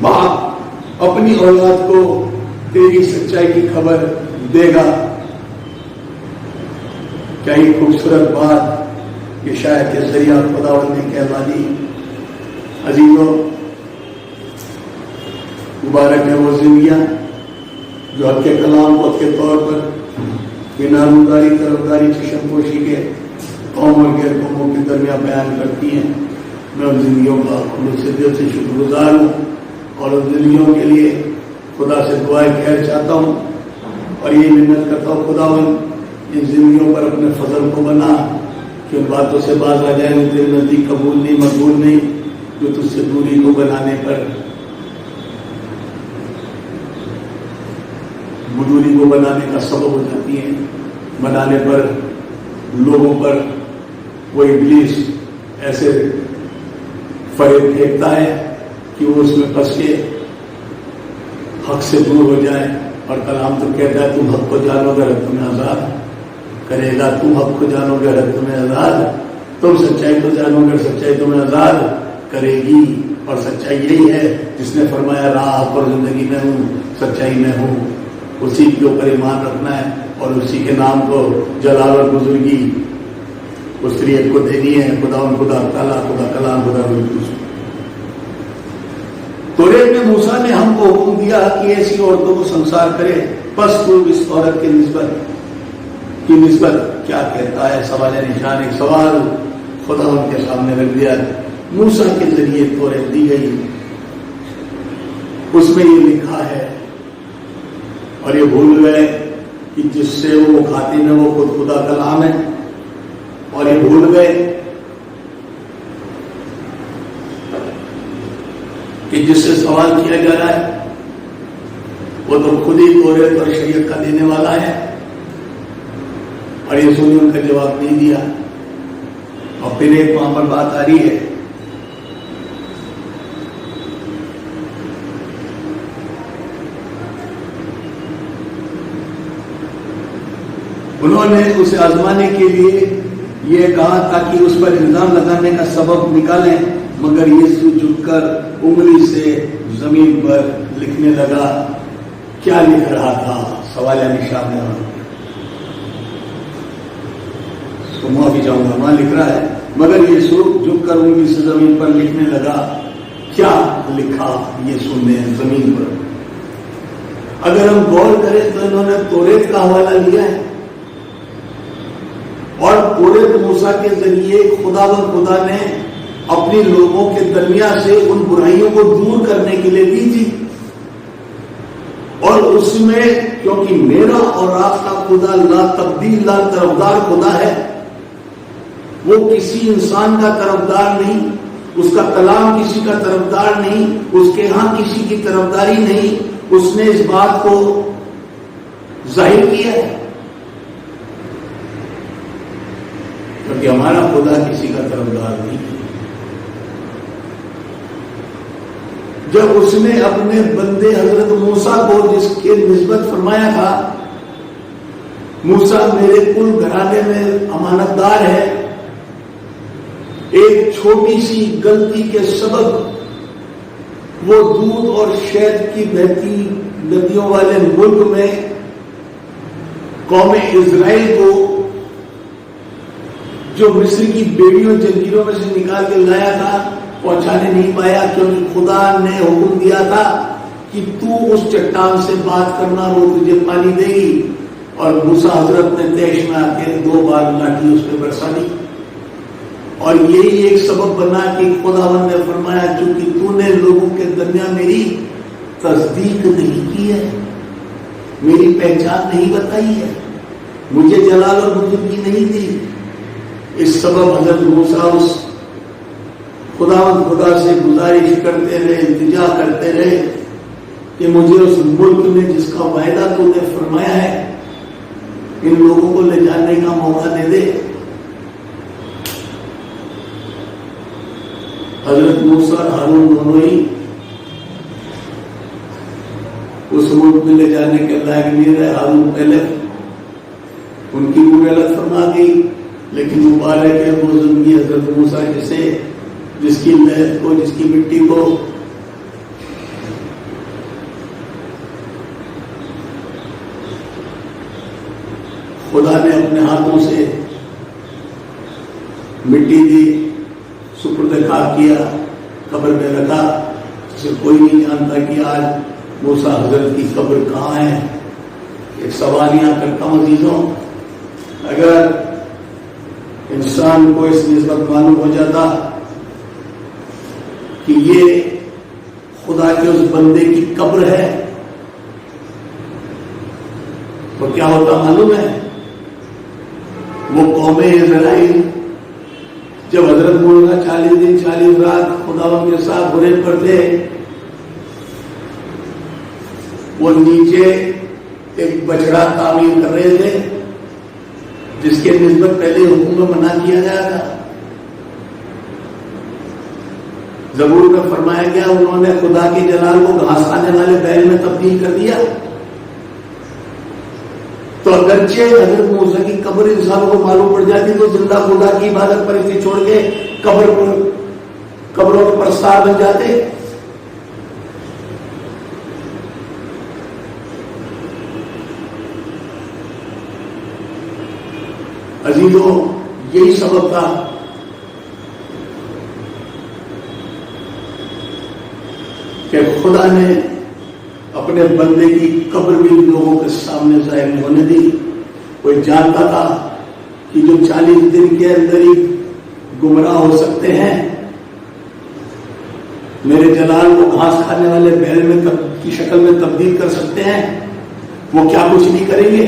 باپ اپنی اولاد کو تیری سچائی کی خبر دے گا. کیا ہی خوبصورت بات کہ شاید کے ذریعہ خداوند نے کہلوا دی. عزیزوں، مبارک ہے وہ زندگیاں جو حق کے کلام کو کے طور پر بنا نامداری طرفداری چشم پوشی کے قوم اور غیر قوموں کے درمیان بیان کرتی ہیں. میں ان زندگیوں کا خلوص سے دل سے شکر گزار ہوں اور ان زندگیوں کے لیے خدا سے دعائیں خیر چاہتا ہوں اور یہ منت کرتا ہوں خداوند ان زندگیوں پر اپنے فضل کو بنا کہ ان باتوں سے باز آ جائیں جو تیرے نزدیک قبول نہیں مقبول نہیں، جو تجھ سے دوری کو بنانے پر دوری کو بنانے کا سبب ہو جاتی ہیں، بنانے پر لوگوں پر وہ ابلیس ایسے فریب پھینکتا ہے کہ وہ اس میں پھنس کے حق سے دور ہو جائے. اور کلام تو کہتا ہے تم حق کو جانو گے رب تمہیں آزاد کرے گا. تم حق کو جانو گے رب تمہیں آزاد، تم سچائی کو جانو گے سچائی تمہیں آزاد کرے گی. اور سچائی یہی ہے جس نے فرمایا راہ حق اور زندگی میں ہوں، سچائی میں ہوں. اسی کے اوپر ایمان رکھنا ہے اور اسی کے نام کو جلال اور بزرگی اس طریقے کو دینی ہے. خدا تعالیٰ خدا کلام خدا بالکل. توریت میں موسیٰ نے ہم کو حکم دیا کہ ایسی عورتوں کو سنسار کرے. بس تو اس عورت کی نسبت کیا کہتا ہے؟ سوال نشان، ایک سوال خدا ان کے سامنے رکھ دیا. موسیٰ کے ذریعے توریت دی گئی، اس میں یہ لکھا ہے اور یہ بھول گئے کہ جس سے وہ کھاتے ہیں وہ خود خدا کلام ہے. اور یہ بھول گئے کہ جس سے سوال کیا جا رہا ہے وہ تو خود ہی توریت اور شریعت کا دینے والا ہے. اور یسوع نے ان کا جواب نہیں دیا. اور پھر ایک وہاں پر بات آ رہی ہے، انہوں نے اسے آزمانے کے لیے یہ کہا تاکہ اس پر الزام لگانے کا سبب نکالیں، مگر یسوع جھک کر انگلی سے زمین پر لکھنے لگا. کیا لکھ رہا تھا؟ سوال نشان ہے. اس کو معافی چاہوں گا، وہاں لکھ رہا ہے مگر یسوع جھک کر انگلی سے زمین پر لکھنے لگا. کیا لکھا یسوع نے زمین پر؟ اگر ہم غور کریں تو انہوں نے توریت کا حوالہ لیا ہے اور توریت موسیٰ کے ذریعے خدا نے اپنے لوگوں کے درمیان سے ان برائیوں کو دور کرنے کے لیے دی تھی. اور اس میں کیونکہ میرا اور آپ کا خدا لا تبدیل لا طرفدار خدا ہے، وہ کسی انسان کا طرفدار نہیں، اس کا کلام کسی کا طرفدار نہیں، اس کے ہاں کسی کی طرفداری نہیں. اس نے اس بات کو ظاہر کیا ہے کیونکہ ہمارا خدا کسی کا طرفدار نہیں. جب اس نے اپنے بندے حضرت موسیٰ کو جس کے نسبت فرمایا تھا موسیٰ میرے کل گھرانے میں امانت دار ہے، ایک چھوٹی سی غلطی کے سبب وہ دودھ اور شہد کی بہتی ندیوں والے ملک میں قوم اسرائیل کو جو مصر کی بیڑیوں جنجیروں میں سے نکال کے لایا تھا پہنچانے نہیں پایا، کیونکہ خدا نے حکم دیا تھا کہ تو اس چٹان سے بات کرنا، وہ تجھے پانی دے گی. اور موسیٰ حضرت نے دیش میں آ کے 2 بار لاٹھی اس پہ برسا دی. اور یہی ایک سبب بنا کہ خداوند نے فرمایا چونکہ تو نے لوگوں کے درمیان میری تصدیق نہیں کی ہے، میری پہچان نہیں بتائی ہے، مجھے جلال اور بزرگی نہیں دی، اس سبب حضرت موسیٰ اس خدا سے گزارش کرتے رہے، التجا کرتے رہے کہ مجھے اس ملک میں جس کا وعدہ تو نے فرمایا ہے ان لوگوں کو لے جانے کا موقع دے دے۔ حضرت موسیٰ اور ہارون دونوں ہی اس ملک میں لے جانے کے لائق نہیں رہے۔ ہارون پہلے ان کی مغلط فرما گئی، لیکن مبارک ہے وہ زندگی حضرت موسیٰ جس کی محنت کو، جس کی مٹی کو خدا نے اپنے ہاتھوں سے مٹی دی، سپرد خاک کیا، قبر میں رکھا، جسے کوئی نہیں جانتا کہ آج موسیٰ حضرت کی قبر کہاں ہے۔ ایک سوال یہاں کرتا ہوں عزیزوں، اگر انسان کو اس نسبت معلوم ہو جاتا کہ یہ خدا کے اس بندے کی قبر ہے تو کیا ہوتا معلوم ہے؟ وہ قوم اسرائیل جب حضرت موسیٰ 40 دن 40 رات خداوند کے ساتھ برے پڑتے، وہ نیچے ایک بچڑا تعمیر کر رہے تھے جس کے نسبت پہلے حکم میں منع کیا گیا تھا۔ زبور میں فرمایا گیا انہوں نے خدا کے جلال کو گھاس کھانے والے بیل میں تبدیل کر دیا۔ تو اگرچہ حضرت موسیٰ کی قبر انسان کو معلوم پڑ جاتی تو زندہ خدا کی عبادت پرستی چھوڑ کے قبروں کے پرستار بن جاتے۔ عزیزوں، یہی سبب تھا کہ خدا نے اپنے بندے کی قبر بھی لوگوں کے سامنے ظاہر نہیں ہونے دی۔ کوئی جانتا تھا کہ جو 40 دن کے اندر ہی گمراہ ہو سکتے ہیں، میرے جلال کو گھاس کھانے والے بیل میں کی شکل میں تبدیل کر سکتے ہیں، وہ کیا کچھ نہیں کریں گے؟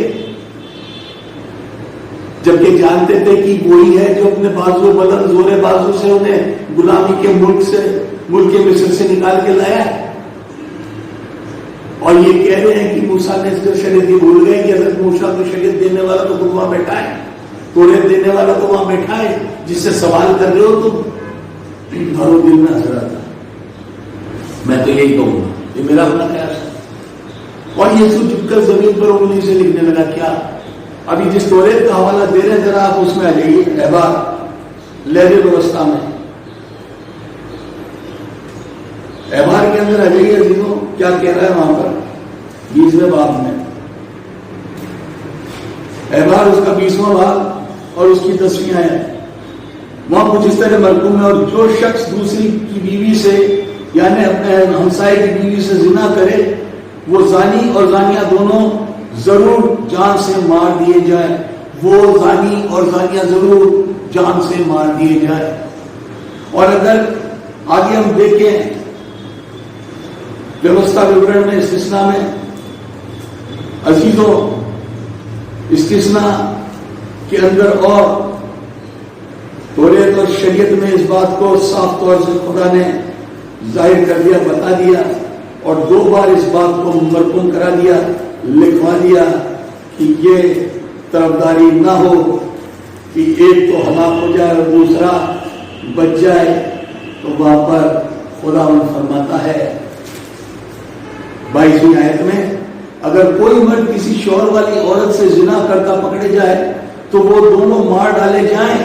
جبکہ جانتے تھے کہ وہی ہے جو اپنے بازو بدن زور بازو سے انہیں غلامی کے ملک مصر سے نکال کے لایا ہے۔ اور یہ کہہ رہے ہیں کہ موسیٰ نے اس کو شریعت بھول گئے کہ حضرت موسیٰ کو شریعت دینے والا تو وہاں بیٹھا ہے، توریت دینے والا تو وہاں بیٹھا ہے، جس سے سوال کر رہے ہو تو بھرو دل میں اثر آتا۔ میں تو یہی کہوں گا، یہ میرا اپنا خیال ہے۔ اور یہ سو جھک کر زمین پر انگلی سے لکھنے لگا۔ کیا ابھی جس توریت کا حوالہ دے رہے ہیں ذرا آپ اس میں آ جائیے، احبار لہر وسطیٰ میں، احبار کے اندر آ جائیے عزیزوں، کیا کہہ رہا ہے وہاں پر 20ویں باب میں، احبار اس کا 20واں باب اور اس کی 10ویں آیت۔ وہاں کچھ اس طرح مرکوم ہے، اور جو شخص دوسری کی بیوی سے یعنی اپنے ہمسائے کی بیوی سے زنا کرے وہ زانی اور زانیہ دونوں ضرور جان سے مار دیے جائے، وہ زانی اور زانیہ ضرور جان سے مار دیے جائے۔ اور اگر آگے ہم دیکھیں ویوستھا وورن میں استثناء میں، عزیزوں استثناء کے اندر اور توریت اور شریعت میں اس بات کو صاف طور سے خدا نے ظاہر کر دیا، بتا دیا، اور 2 بار اس بات کو مرقوم کرا دیا، لکھوا دیا کہ یہ طرفداری نہ ہو کہ ایک تو ہلاک ہو جائے اور دوسرا بچ جائے۔ تو وہاں پر خداوند فرماتا ہے 22ویں آیت میں، اگر کوئی مرد کسی شوہر والی عورت سے زنا کرتا پکڑے جائے تو وہ دونوں مار ڈالے جائیں،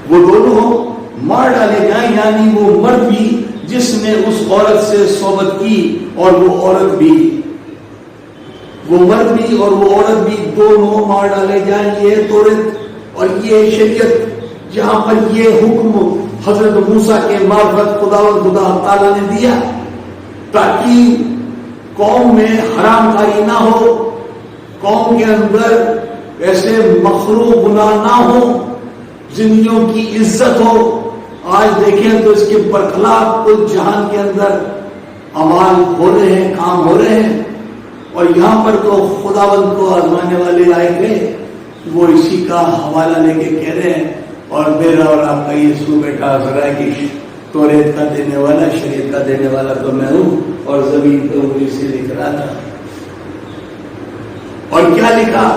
وہ دونوں مار ڈالے جائیں، یعنی وہ مرد بھی جس نے اس عورت سے صحبت کی اور وہ عورت بھی، وہ مرد بھی اور وہ عورت بھی دونوں مار ڈالے جائیں۔ یہ توریت اور یہ شریعت، جہاں پر یہ حکم حضرت موسیٰ کے معرفت خدا تعالیٰ نے دیا تاکہ قوم میں حرام کاری نہ ہو، قوم کے اندر ایسے مخلوق گناہ نہ ہو، زندگیوں کی عزت ہو۔ آج دیکھیں تو اس کے برخلاف کچھ جہان کے اندر اعمال ہو رہے ہیں، کام ہو رہے ہیں، اور یہاں پر تو خداوند کو آزمانے والے آئے تھے، وہ اسی کا حوالہ لے کے کہہ رہے ہیں اور میرا اور آپ کا یسوع بیٹا ذرا کہ توریت کا دینے والا، شریعت کا دینے والا تو میں ہوں، اور زمین پہ انگلی سے لکھ رہا تھا۔ اور کیا لکھا؟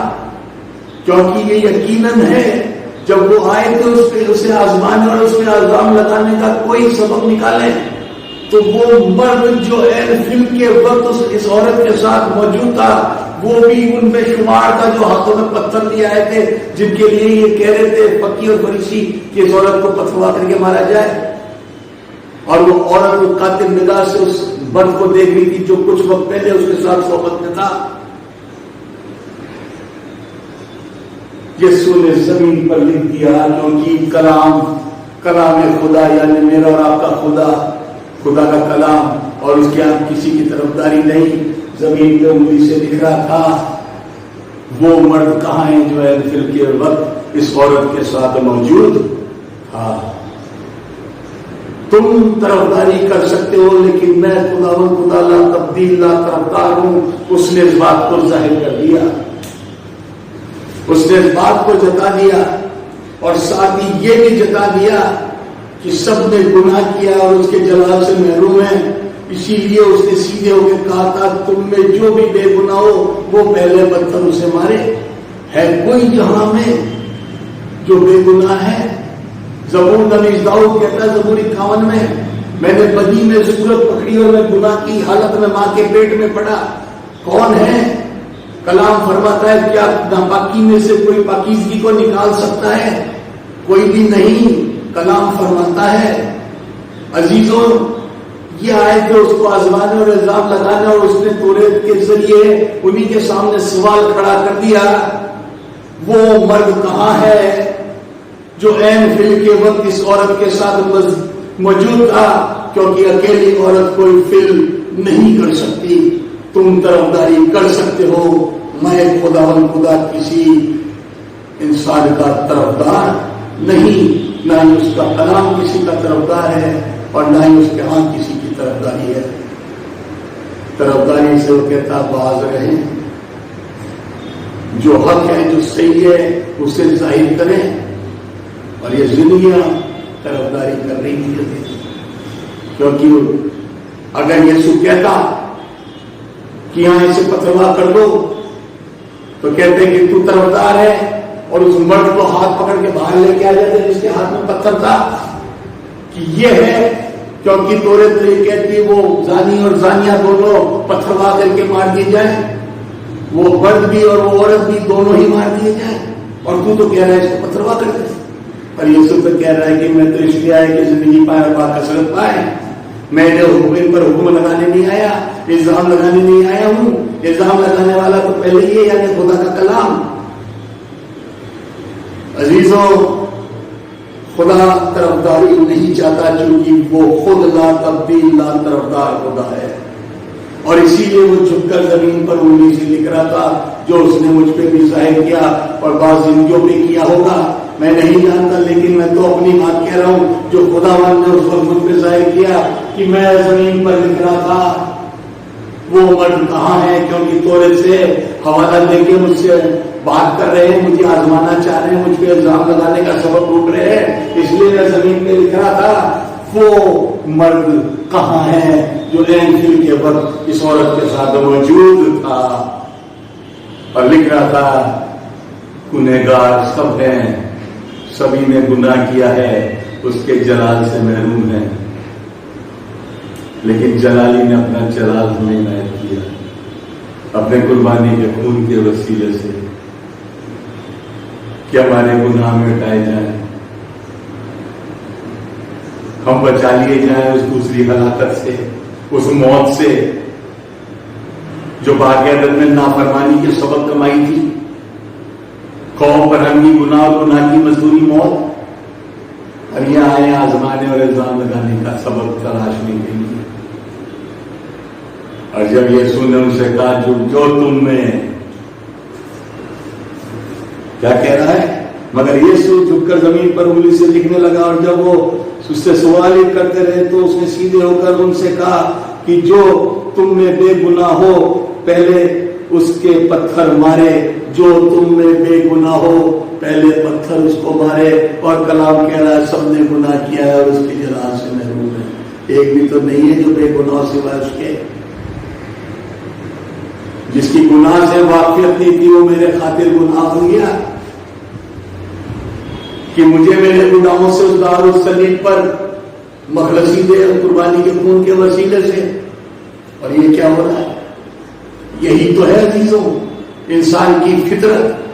کیونکہ یہ یقیناً ہے جب وہ آئے تو اس پہ اسے آزمانے اور اس پہ الزام لگانے کا کوئی سبب نکالے، تو وہ مرد جو عین فل کے وقت اس عورت کے ساتھ موجود تھا، وہ بھی ان میں شمار تھا جو ہاتھوں میں پتھر لیے آئے تھے، جن کے لیے یہ کہہ رہے تھے فقیہ اور فریسی کہ اس عورت کو پتھروا کر کے مارا جائے۔ اور وہ عورت وہ قاتل نگاہ سے اس مرد کو دیکھ رہی تھی جو کچھ وقت پہلے اس کے ساتھ صحبت میں تھا۔ یسوع نے زمین پر لکھ دیا، کیونکہ کلام خدا یعنی میرا اور آپ کا خدا کا کلام، اور اس کے آپ کسی کی طرفداری نہیں، زمین پہ انگلی سے لکھ رہا تھا وہ مرد کہاں ہے جو ہے فل کے وقت اس عورت کے ساتھ موجود تھا۔ تم طرفداری کر سکتے ہو، لیکن میں خدا لا تبدیل لا طرفدار ہوں۔ اس نے اس بات کو ظاہر کر دیا، اس نے اس بات کو جتا دیا، اور ساتھ ہی یہ بھی جتا دیا کہ سب نے گناہ کیا اور اس کے جلال سے محروم ہیں۔ اسی لیے اس نے سیدھے ہو کے کہا تھا تم میں جو بھی بے گناہ ہو وہ پہلے پتھر اسے مارے۔ ہے کوئی جہاں میں جو بے گناہ ہے؟ زبور نبی داؤد کہتا ہے زبور 51 میں نے بدی میں صورت پکڑی اور میں گناہ کی حالت میں ماں کے پیٹ میں پڑا۔ کون ہے؟ کلام فرماتا ہے کیا ناپاکی میں سے کوئی پاکیزگی کو نکال سکتا ہے؟ کوئی بھی نہیں۔ کلام فرماتا ہے عزیزوں، یہ آئے تھے اس کو آزمانے اور الزام لگانے، اور اس نے توریت کے ذریعے انہی کے سامنے سوال کھڑا کر دیا، وہ مرد کہاں ہے جو عین فل کے وقت اس عورت کے ساتھ موجود تھا؟ کیونکہ اکیلی عورت کوئی فل نہیں کر سکتی۔ تم طرفداری کر سکتے ہو، میں خدا کسی انسان کا طرفدار نہیں، نہ ہی اس کا کلام کسی کا طرفدار ہے، اور نہ ہی اس کے ہاں کسی کی طرفداری ہے۔ طرفداری سے وہ کہتا باز رہیں، جو حق ہے جو صحیح ہے اسے ظاہر کریں، اور یہ زندگیاں طرفداری کر رہی تھی، کیونکہ اگر یسوع کہتا کہ یہاں اسے پتھروا کر دو تو کہتے کہ تو طرفدار ہے، اور اس مرد کو ہاتھ پکڑ کے باہر لے کے آ جاتے جس کے ہاتھ میں پتھر تھا کہ یہ ہے، کیونکہ توریت یہ کہتی وہ زانی اور زانیہ دونوں پتھروا کر کے مار دیے جائیں، وہ مرد بھی اور وہ عورت بھی دونوں ہی مار دیے جائیں، اور تو کہہ رہا ہے اس کو پتھروا کر دے۔ اور یسوع تو کہہ رہا ہے کہ میں تو اس لیے آیا کہ زندگی پائے اور باکثرت پائے، میں نے حکم پر حکم لگانے نہیں آیا، الزام لگانے نہیں آیا ہوں۔ الزام لگانے والا تو پہلے یہ یعنی خدا کا کلام۔ عزیزوں، خدا طرفداری نہیں چاہتا، چونکہ وہ خود لا تبدیل لا طرفدار خدا ہے، اور اسی لیے وہ جھک کر زمین پر انگلی سے لکھ رہا تھا جو اس نے مجھ پہ بھی ظاہر کیا اور بعض زندگیوں پہ کیا ہوگا، میں نہیں جانتا، لیکن میں تو اپنی بات کہہ رہا ہوں جو خداوند نے اس وقت مجھ پہ ظاہر کیا کہ میں زمین پر لکھ رہا تھا وہ مرد کہاں ہے، کیونکہ توریت سے حوالہ دے کے مجھ سے بات کر رہے ہیں، مجھے آزمانا چاہ رہے ہیں، مجھ پہ الزام لگانے کا سبب ڈھونڈ رہے ہیں، اس لیے میں زمین پہ لکھ رہا تھا وہ مرد کہاں ہے جو عین فل کے وقت اس عورت کے ساتھ موجود تھا، اور لکھ رہا تھا گنہگار سب ہیں، سبھی نے گناہ کیا ہے، اس کے جلال سے محروم ہیں، لیکن جلالی نے اپنا جلال ہمیں عنایت کیا اپنے قربانی کے خون کے وسیلے سے کہ ہمارے گناہ مٹائے جائیں، ہم بچا لیے جائیں اس دوسری ہلاکت سے، اس موت سے جو باقاعدت میں نافرمانی کے سبب کمائی تھی، قوم پر ہنگی گناہ اور گناہ کی مزدوری موت، اور یہ آئے آزمانے اور الزام لگانے کا سبب تلاشنے کے لیے۔ اور جب یسوع نے ان سے کہا جو تم میں، کیا کہہ رہا ہے؟ مگر یسوع جھک کر زمین پر انگلی سے لکھنے لگا، اور جب وہ اس سے سوال ہی کرتے رہے تو اس نے سیدھے ہو کر ان سے کہا کہ جو تم میں بے گناہ ہو پہلے اس کے پتھر مارے، جو تم میں بے گناہ ہو پہلے پتھر اس کو مارے، اور کلام کہہ رہا ہے سب نے گناہ کیا ہے اور اس کی جلال سے محروم ہے، ایک بھی تو نہیں ہے جو بے گناہ سوائے اس کے۔ جس کی گناہ سے واقفیت نہیں تھی وہ میرے خاطر گناہ ہو گیا کہ مجھے میرے گناہوں سے اس دار الصلیب پر مخلصی دے قربانی کے خون کے وسیلے سے۔ اور یہ کیا ہو رہا ہے؟ یہی تو ہے عزیزوں انسان کی فطرت،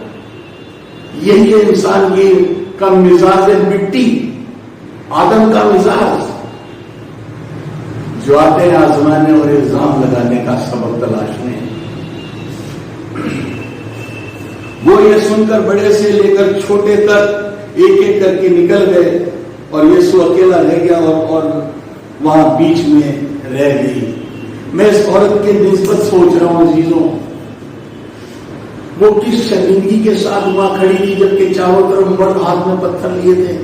یہی ہے انسان کی کا مزاج مٹی، آدم کا مزاج، جو آتے ہیں آزمانے اور الزام لگانے کا سبب تلاشنے۔ وہ یہ سن کر بڑے سے لے کر چھوٹے تک ایک ایک کر کے نکل گئے، اور یسوع اکیلا رہ گیا اور وہاں بیچ میں رہ گئی۔ میں اس عورت کے نسبت سوچ رہا ہوں عزیزوں، وہ کس شرمندگی کے ساتھ وہاں کھڑی تھی جبکہ چاروں طرف مرد ہاتھ میں پتھر لیے تھے،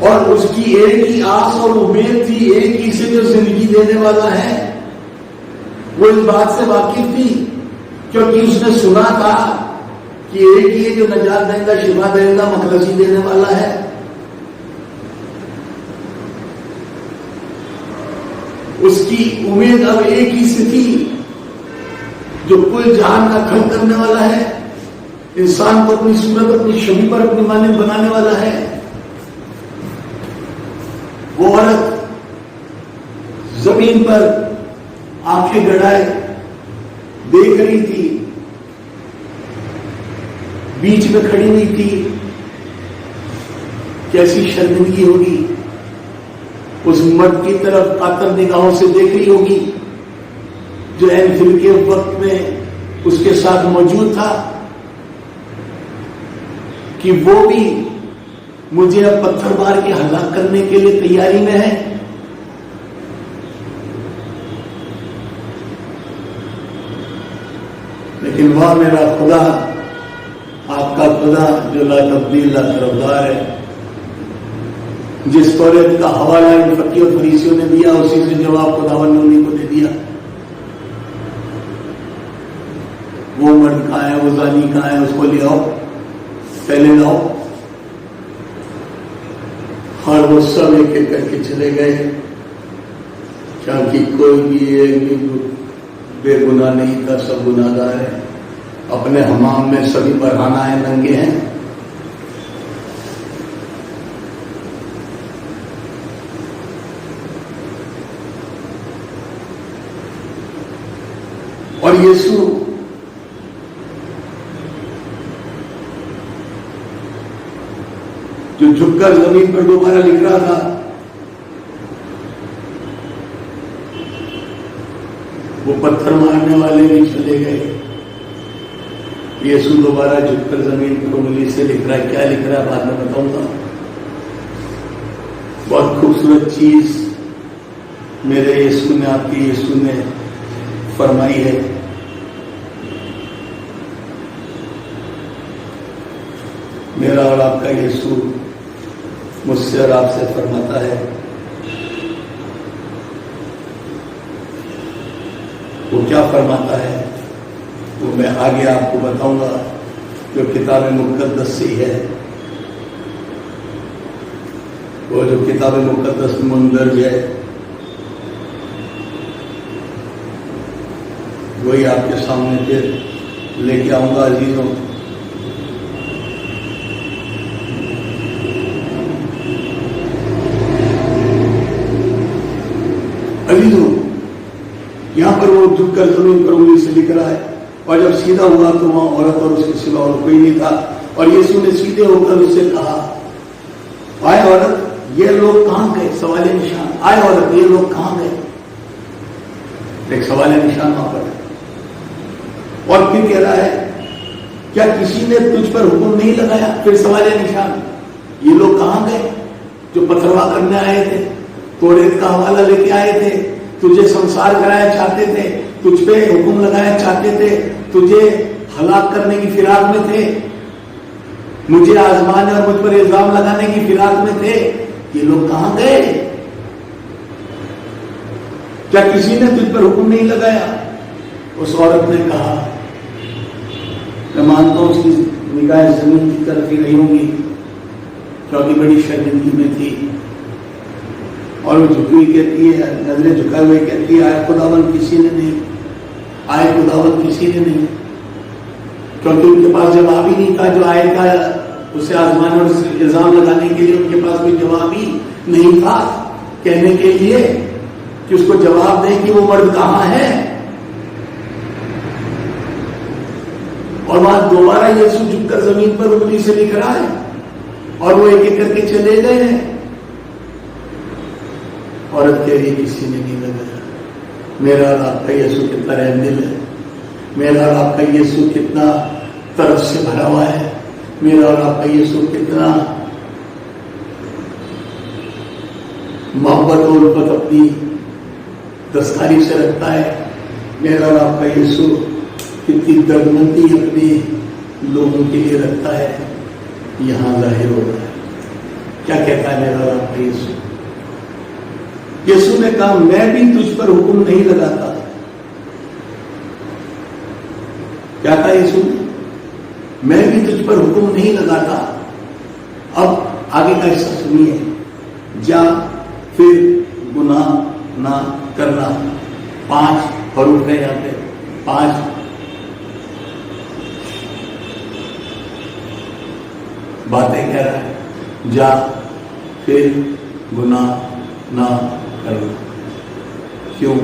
اور اس کی ایک ہی آس اور امید تھی ایک ہی سے جو زندگی دینے والا ہے۔ وہ اس بات سے واقف تھی کیونکہ اس نے سنا تھا کہ ایک ہی ہے جو نجات دہندہ، شفا دہندہ، مخلصی دینے والا ہے۔ اس کی امید اب ایک ہی سے تھی جو کل جہان کا کھڑ کرنے والا ہے، انسان کو اپنی صورت اپنی شبیہ پر اپنی مانند بنانے والا ہے۔ وہ عورت زمین پر آنکھیں گڑائے دیکھ رہی تھی، بیچ میں کھڑی ہوئی تھی، کیسی شرمندگی ہوگی، اس مرد کی طرف قاطر نگاہوں سے دیکھ رہی ہوگی جو عین دل کے وقت میں اس کے ساتھ موجود تھا کہ وہ بھی مجھے اب پتھر مار کے ہلاک کرنے کے لیے تیاری میں ہے۔ لیکن وہ میرا خدا، آپ کا خدا جو لا تبدیل لا طرفدار ہے، جس توریت کا حوالہ ان فقیہ و فریسیوں نے دیا اسی سے جواب خداوند نے انہیں کو دے دیا۔ وہ مرد کہاں ہے، وہ زانی کہاں ہے، اس کو لے آؤ، پہلے لاؤ۔ اور وہ سب ایک ایک کر کے چلے گئے، کیونکہ کوئی بھی ایک بھی بے گناہ نہیں تھا، سب گناہ گار ہے، اپنے حمام میں سبھی برہنہ ہیں، ننگے ہیں۔ اور یسوع جو جھک کر زمین پر دوبارہ لکھ رہا تھا، وہ پتھر مارنے والے بھی چلے گئے۔ یسوع دوبارہ جھک کر زمین پر انگلی سے لکھ رہا ہے، کیا لکھ رہا ہے بعد میں بتاؤں گا۔ بہت خوبصورت چیز میرے یسوع نے، آپ کی یسوع نے فرمائی ہے۔ میرا اور آپ کا یسوع مجھ سے اور آپ سے فرماتا ہے، وہ کیا فرماتا ہے وہ میں آگے آپ کو بتاؤں گا، جو کتاب مقدس سے ہے، وہ جو کتاب مقدس میں مندرج ہے وہی آپ کے سامنے پھر لے کے آؤں گا عزیزوں۔ یہاں پر وہ جھک کر زمین پر انگلی سے لکھ رہا ہے، اور جب سیدھا ہوا تو وہاں عورت اور اس کے سوا اور کوئی نہیں تھا۔ اور یسوع نے سیدھے ہو کر اس سے کہا، آئے عورت یہ لوگ کہاں گئے؟ سوال نشان، آئے عورت یہ لوگ کہاں گئے؟ ایک سوال نشان وہاں پر۔ اور پھر کہہ رہا ہے، کیا کسی نے تجھ پر حکم نہیں لگایا؟ پھر سوال نشان، یہ لوگ کہاں گئے جو پتھروا کرنے آئے تھے، توریت کا حوالہ لے کے آئے تھے، تجھے سنسار کرایا چاہتے تھے، تجھ پہ حکم لگایا چاہتے تھے، تجھے ہلاک کرنے کی فراق میں تھے، مجھے آزمانے اور مجھ پر الزام لگانے کی فراق میں تھے، یہ لوگ کہاں گئے؟ کیا کسی نے تجھ پر حکم نہیں لگایا؟ اس عورت نے کہا، میں مانتا ہوں اس کی نگاہیں زمین کی طرف ہی رہی ہوں گی کیونکہ بڑی شرمندگی میں تھی. اور وہ جھکی ہوئی کہتی ہے, نظریں جھکائے ہوئے کہتی ہے, آئے خداوند کسی نے نہیں, آئے خداوند کسی نے نہیں. کیونکہ ان کے پاس جواب ہی نہیں تھا. جو آئے تھا اسے آزمانے اور الزام لگانے کے لیے ان کے پاس کوئی جواب ہی نہیں تھا کہنے کے لیے کہ اس کو جواب دیں کہ وہ مرد کہاں ہے. اور وہاں دوبارہ یسوع جھک کر زمین پر انگلی سے لکھ رہا ہے اور وہ ایک ایک کر کے چلے گئے ہیں. عورت کہہ رہی کسی نے نہیں لگایا. میرا اور آپ کا یسوع کتنا رحم دل ہے, میرا اور آپ کا یسوع کتنا طرف سے بھرا ہوا ہے, میرا اور آپ کا یسوع کتنا محبت اور الفت اپنی دستکاری سے رکھتا ہے, میرا اور آپ کا یسوع کتنی دردمندی اپنے لوگوں کے لیے رکھتا ہے. یہاں ظاہر ہو رہا ہے. کیا کہتا ہے میرا اور آپ کا یسوع؟ یسوع نے کہا میں بھی تجھ پر حکم نہیں لگاتا. کیا کہا یسوع نے؟ میں بھی تجھ پر حکم نہیں لگاتا. اب آگے کا حصہ سنیے. جا پھر گناہ نہ کرنا. 5 حروف ہے یہاں پہ, 5 باتیں کہہ رہا ہے. جا پھر گناہ نہ کرنا. کیوں؟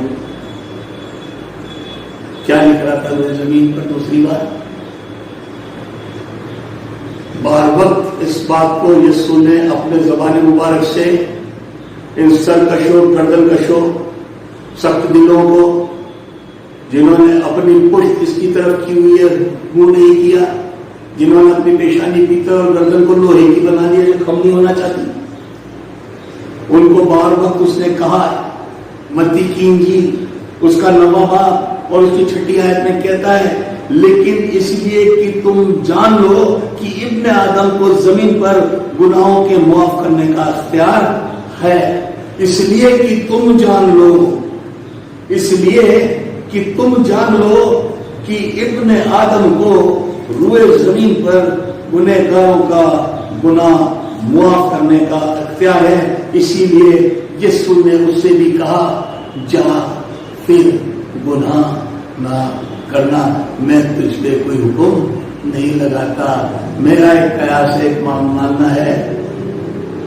کیا لکھ رہا تھا وہ زمین پر؟ دوسری بات, بار وقت اس بات کو یسوع نے اپنے زبان مبارک سے ان سرکشوں, گردن کشوں, سخت دلوں کو, جنہوں نے اپنی پشت اس کی طرف کی ہوئی ہے منہ نہیں کیا, جنہوں نے اپنی پیشانی پیتل اور گردن کو لوہے کی بنا دیا جو کم نہیں ہونا چاہتی, ان کو بار وقت اس نے کہا. متی کی انجیل اس کا 9واں باب اور اس کی 6 آیت میں کہتا ہے لیکن اس لیے کہ تم جان لو کہ ابن آدم کو زمین پر گناہوں کے معاف کرنے کا اختیار ہے. اس لیے کہ تم جان لو, اس لیے کہ تم جان لو کہ ابن آدم کو روئے زمین پر گنہگاروں کا گناہ معاف کرنے کا اختیار ہے. اسی لیے یسوع نے اس سے بھی کہا جا پھر گناہ نہ کرنا. میں تجھ پہ کوئی حکم نہیں لگاتا. میرا ایک قیاس ہے, ایک ماننا ہے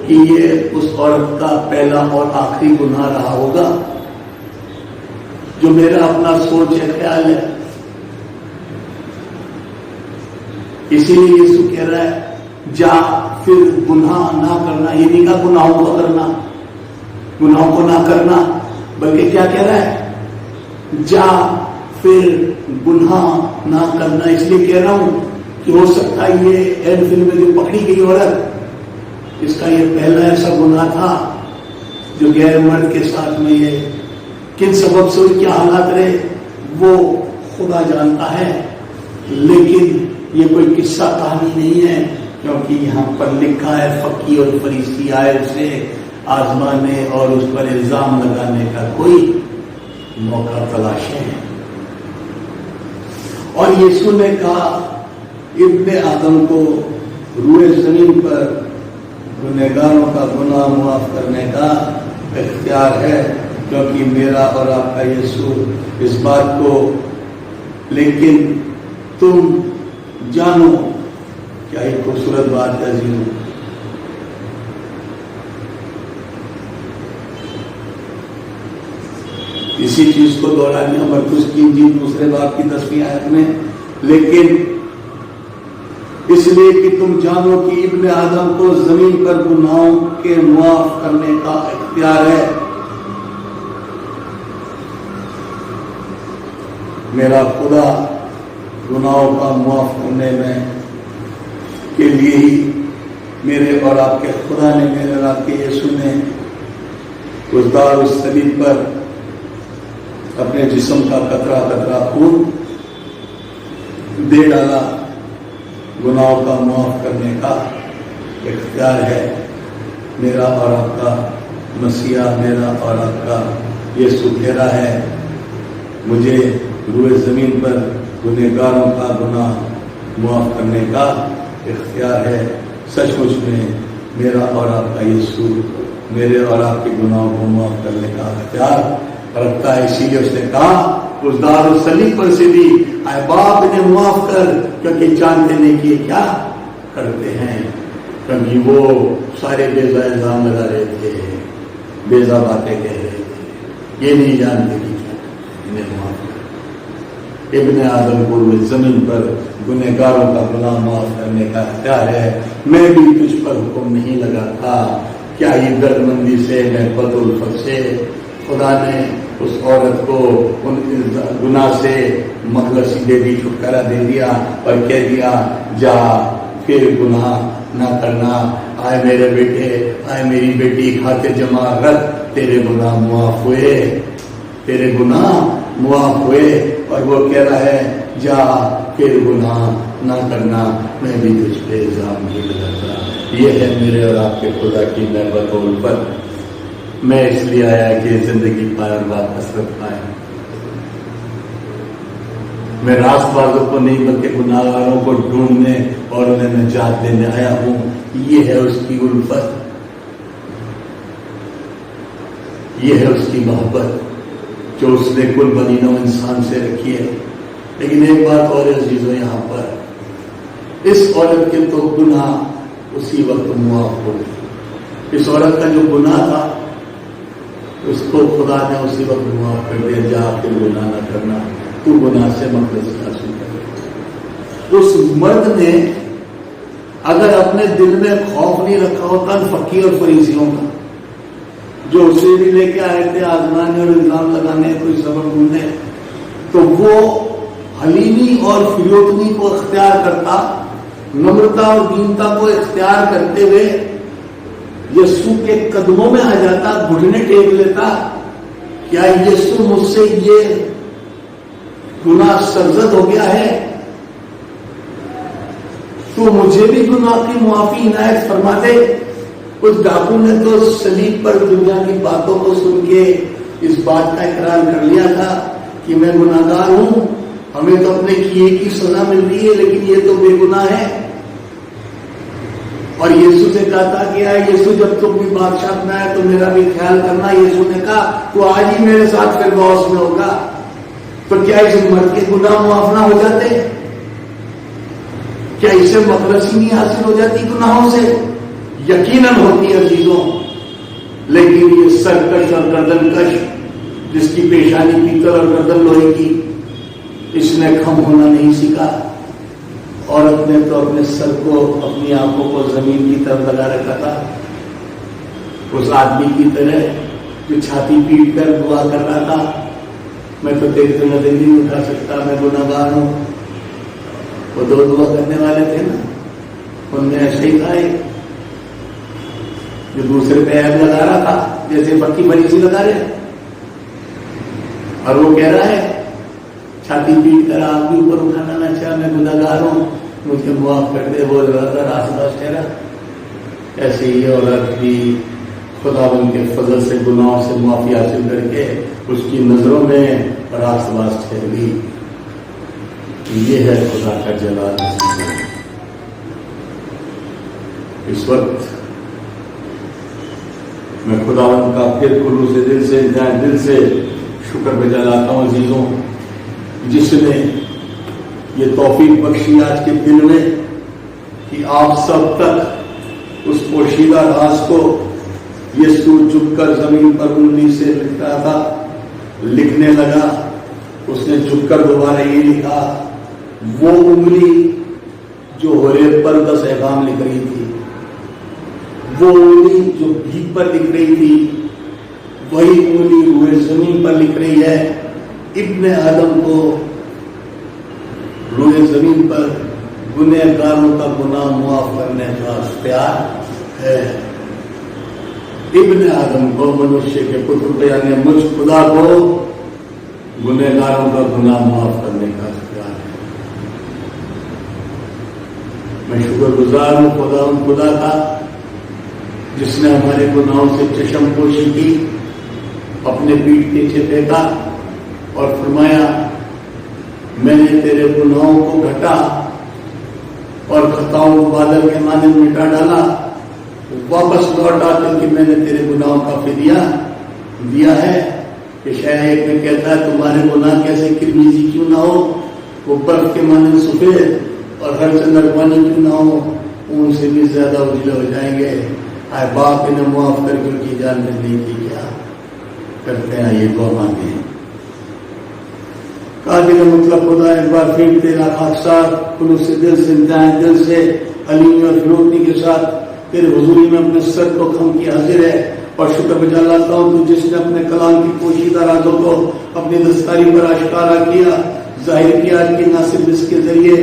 کہ یہ اس عورت کا پہلا اور آخری گناہ رہا ہوگا. جو میرا اپنا سوچ ہے, خیال ہے. اسی لیے یسوع کہہ رہا ہے جا پھر گناہ نہ کرنا. یہ نہیں کہا گناہوں کو کرنا, گناہوں کو نہ کرنا, بلکہ کیا کہہ رہا ہے؟ جا پھر گناہ نہ کرنا. اس لیے کہہ رہا ہوں کہ ہو سکتا ہے یہ این فلم میں جو پکڑی گئی عورت, اس کا یہ پہلا ایسا گناہ تھا جو غیر مرد کے ساتھ میں یہ کن سبب سے ان کے حالات رہے وہ خدا جانتا ہے. لیکن یہ کوئی قصہ کہانی نہیں ہے, کیونکہ یہاں پر لکھا ہے فقی اور فریسی آئے اسے آزمانے اور اس پر الزام لگانے کا کوئی موقع تلاشیں. اور یسوع نے کہا ابن آدم کو روئے زمین پر گنہگاروں کا گناہ معاف کرنے کا اختیار ہے, کیونکہ میرا اور آپ کا یسوع اس بات کو لیکن تم جانو. کیا یہ خوبصورت بات ہے عزیزوں. اسی چیز کو دہرایا مرکز کی انجیل 2 باب کی 10ویں آیت میں. لیکن اس لیے کہ تم جانو کہ ابن آدم کو زمین پر گناہوں کے معاف کرنے کا اختیار ہے. میرا خدا گناہوں کا معاف کرنے میں کے لیے ہی میرے اور آپ کے خدا نے, میرے اور آپ کے یسوع نے اس دار اس صلیب پر اپنے جسم کا قطرہ قطرہ خون دے ڈالا. گناہوں کا معاف کرنے کا اختیار ہے. میرا اور آپ کا مسیح, میرا اور آپ کا یسوع کہہ رہا ہے مجھے روئے زمین پر گنہگاروں کا گناہ معاف کرنے کا اختیار ہے. سچ مچ میں میرا اور آپ کا یسوع میرے اور آپ کے گناہوں کو معاف کرنے کا اختیار رکھتا ہے. اسی لیے اس نے کہا اس دار الصلیب پر سے بھی اے باپ انہیں معاف کر کیونکہ جانتے نہیں کہ کیا کرتے ہیں. کیونکہ وہ سارے بیزا الزام لگا رہے تھے, بیزا باتیں کہہ رہے تھے, یہ نہیں جانتے کہ کیا انہیں معاف کر. ابن آدم کو زمین پر گنہگاروں کا گناہ معاف کرنے کا اختیار ہے. میں بھی تجھ پر حکم نہیں لگاتا. کیا یہ دردمندی سے میں بد الفت سے خدا نے اس عورت کو ان گناہ سے مخلصی دے دی, چھٹکارا دے دیا اور کہہ دیا جا پھر گناہ نہ کرنا. آئے میرے بیٹے, آئے میری بیٹی, کھاتے جمع رکھ, تیرے گناہ معاف ہوئے, تیرے گناہ معاف ہوئے. اور وہ کہہ رہا ہے جا پھر گناہ نہ کرنا, میں بھی تجھ پہ الزام نہیں لگاتا. یہ ہے میرے اور آپ کے خدا کی نعمت و الفت. میں اس لیے آیا کہ زندگی پائے اور بات حسرت پائے. میں راست بازوں کو نہیں بلکہ گناہگاروں کو ڈھونڈنے اور انہیں نجات دینے آیا ہوں. یہ ہے اس کی الفت, یہ ہے اس کی محبت جو اس نے کل بنی نوع انسان سے رکھی ہے. لیکن ایک بات اور عزیزوں, یہاں پر اس عورت کے تو گناہ اسی وقت معاف ہو گئے. اس عورت کا جو گناہ تھا اس کو خدا نے اسی وقت معاف کر دیا. جا کے گناہ نہ کرنا, تو گناہ سے مخلصی حاصل کر. اس مرد نے اگر اپنے دل میں خوف نہیں رکھا ہوتا فقیر اور فریسیوں کا, جو اسے بھی لے کے آئے تھے آزمانے اور الزام لگانے, کوئی سبب ڈھونڈنے, تو وہ حلیمی اور فریوتنی کو اختیار کرتا, نمرتا اور دینتا کو اختیار کرتے ہوئے یسوع کے قدموں میں آ جاتا, گھٹنے ٹیک لیتا. کیا یسوع مجھ سے یہ گناہ سرزد ہو گیا ہے, تو مجھے بھی گناہ کی معافی عنایت فرما دے. اس ڈاکو نے تو صلیب پر دنیا کی باتوں کو سن کے اس بات کا اقرار کر لیا تھا کہ میں گناہگار ہوں, ہمیں تو اپنے کیے کی سزا مل رہی ہے, لیکن یہ تو بے گناہ ہے. اور یسوع سے کہا تھا کہ یسوع جب تم بھی بادشاہ میں آئے تو میرا بھی خیال کرنا. یسوع نے کہا تو آج ہی میرے ساتھ فردوس میں ہوگا. تو کیا اس مرد کے گناہ معاف نہ ہو جاتے؟ کیا اسے مخلصی نہیں حاصل ہو جاتی گناہوں سے؟ یقیناً ہوتی ہے عزیزوں. لیکن یہ سرکش اور گردن کش جس کی پیشانی پیتل اور گردن لوہے کی, اس نے کم ہونا نہیں سیکھا. عورت نے تو اپنے سر کو, اپنی آنکھوں کو زمین کی طرف لگا رکھا تھا, اس آدمی کی طرح جو چھاتی پیٹ کر دعا کر رہا تھا میں تو دیکھتے نظر نہیں اٹھا سکتا, میں گناہگار ہوں. وہ دو دعا کرنے والے تھے نا, ان نے ایسے ہی کہا جو دوسرے پہ عیب لگا رہا تھا جیسے پکی فریسی لگا رہے, اور وہ کہہ رہا ہے چھاتی پیٹ کر آپ بھی اوپر اٹھانا نہ چاہ, میں گناہگار ہوں, مجھے معاف کر دے. وہ راست باز ٹھہرا. ایسے ہی عورت بھی خدا ان کے فضل سے گناہوں سے معافی حاصل کر کے اس کی نظروں میں راست باز ٹھہر گئی. یہ ہے خدا کا جلال. اس وقت میں خدا کا پھر خلوص دل سے دل سے شکر بجا لاتا ہوں عزیزوں, جس نے یہ توفیق بخشی آج کے دن میں کہ آپ سب تک اس پوشیدہ راز کو یسوع جھک کر زمین پر انگلی سے لکھ رہا تھا, لکھنے لگا. اس نے جھک کر دوبارہ یہ لکھا, وہ انگلی جو حریت پر 10 احکام لکھ رہی تھی, وہ انگلی جو بھیک پر لکھ رہی تھی, وہی انگلی روئے زمین پر لکھ رہی ہے. ابن آدم کو روئے زمین پر گنہگاروں کا گناہ معاف کرنے کا اختیار ہے. ابن آدم کو, منشیہ کے پتر یعنی مجھ خدا کو گنہگاروں کا گناہ معاف کرنے کا اختیار ہے. میں شکر گزار ہوں خدا کا جس نے ہمارے گناہوں سے چشم پوشی کی, اپنے پیٹھ پیچھے پھینکا اور فرمایا میں نے تیرے گناہوں کو گھٹا اور خطاؤں کو بادل کے مانند مٹا ڈالا، واپس لوٹ آتے کہ میں نے تیرے گناہوں کا فدیہ دیا ہے. کہ شاید ایک میں کہتا ہے تمہارے گناہ کیسے کرمیزی کیوں نہ ہو، وہ برف کے مانند سفید، اور ہر چندر پانی کیوں نہ ہو، ان سے بھی زیادہ اجلے ہو جائیں گے. آئے باپ انہیں معاف کر کے ان کی جان میں نہیں کی. کیا کرتے ہیں یہ دعا مانگے. قادر مطلب خدا ایک بار پھر تیرا خاکسار خلوص سے دل سے انتہائی دل سے علیمی اور فروغی کے ساتھ تیرے حضوری میں اپنے سر کو خم کی حاضر ہے، اور شکر بجا لاتا ہوں تو جس نے اپنے کلام کی پوشیدہ رازوں کو اپنی دستکاری پر آشکارا کیا، ظاہر کیا کہ نہ صرف اس کے ذریعے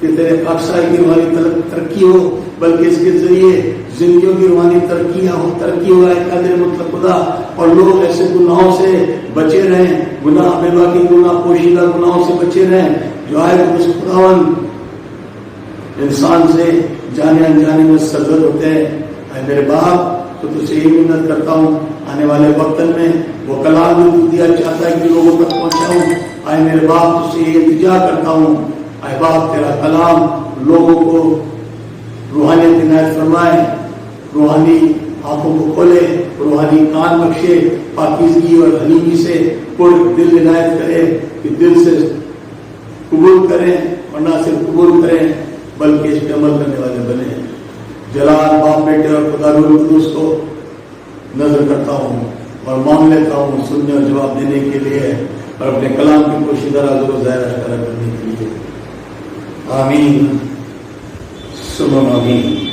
کہ تیرے خاکسار کی روحانی ترقی ہو، بلکہ اس کے ذریعے زندگیوں کی روحانی ترقی ہو رہا ہے. قادر مطلب خدا، اور لوگ ایسے گناہوں سے بچے رہیں، گناہ بے باقی گناہ پوشیدہ گناہوں سے بچے رہیں جو آئے اس خداوند انسان سے جانے انجانے میں سرزد ہوتے ہیں. اے میرے باپ، تو تجھ سے یہی منت کرتا ہوں آنے والے وقت میں وہ کلام بھی دیا چاہتا ہے کہ لوگوں تک پہنچاؤں. اے میرے باپ، تجھ سے یہ التجا کرتا ہوں، اے باپ تیرا کلام لوگوں کو روحانیت عنایت فرمائے، روحانی آنکھوں کو کھولے، روحانی کان بخشے، پاکیزگی اور حلیمی سے پر دل عنایت کرے کہ دل سے قبول کریں، اور نہ صرف قبول کریں بلکہ اس پہ عمل کرنے والے بنے. جلال باپ بیٹے اور خدا روح القدس کو نظر کرتا ہوں اور مانگ لیتا ہوں سننے اور جواب دینے کے لیے، اور اپنے کلام کی پوشیدہ رازوں کو ظاہر اشکارا کرنے کے لیے. آمین ثم آمین.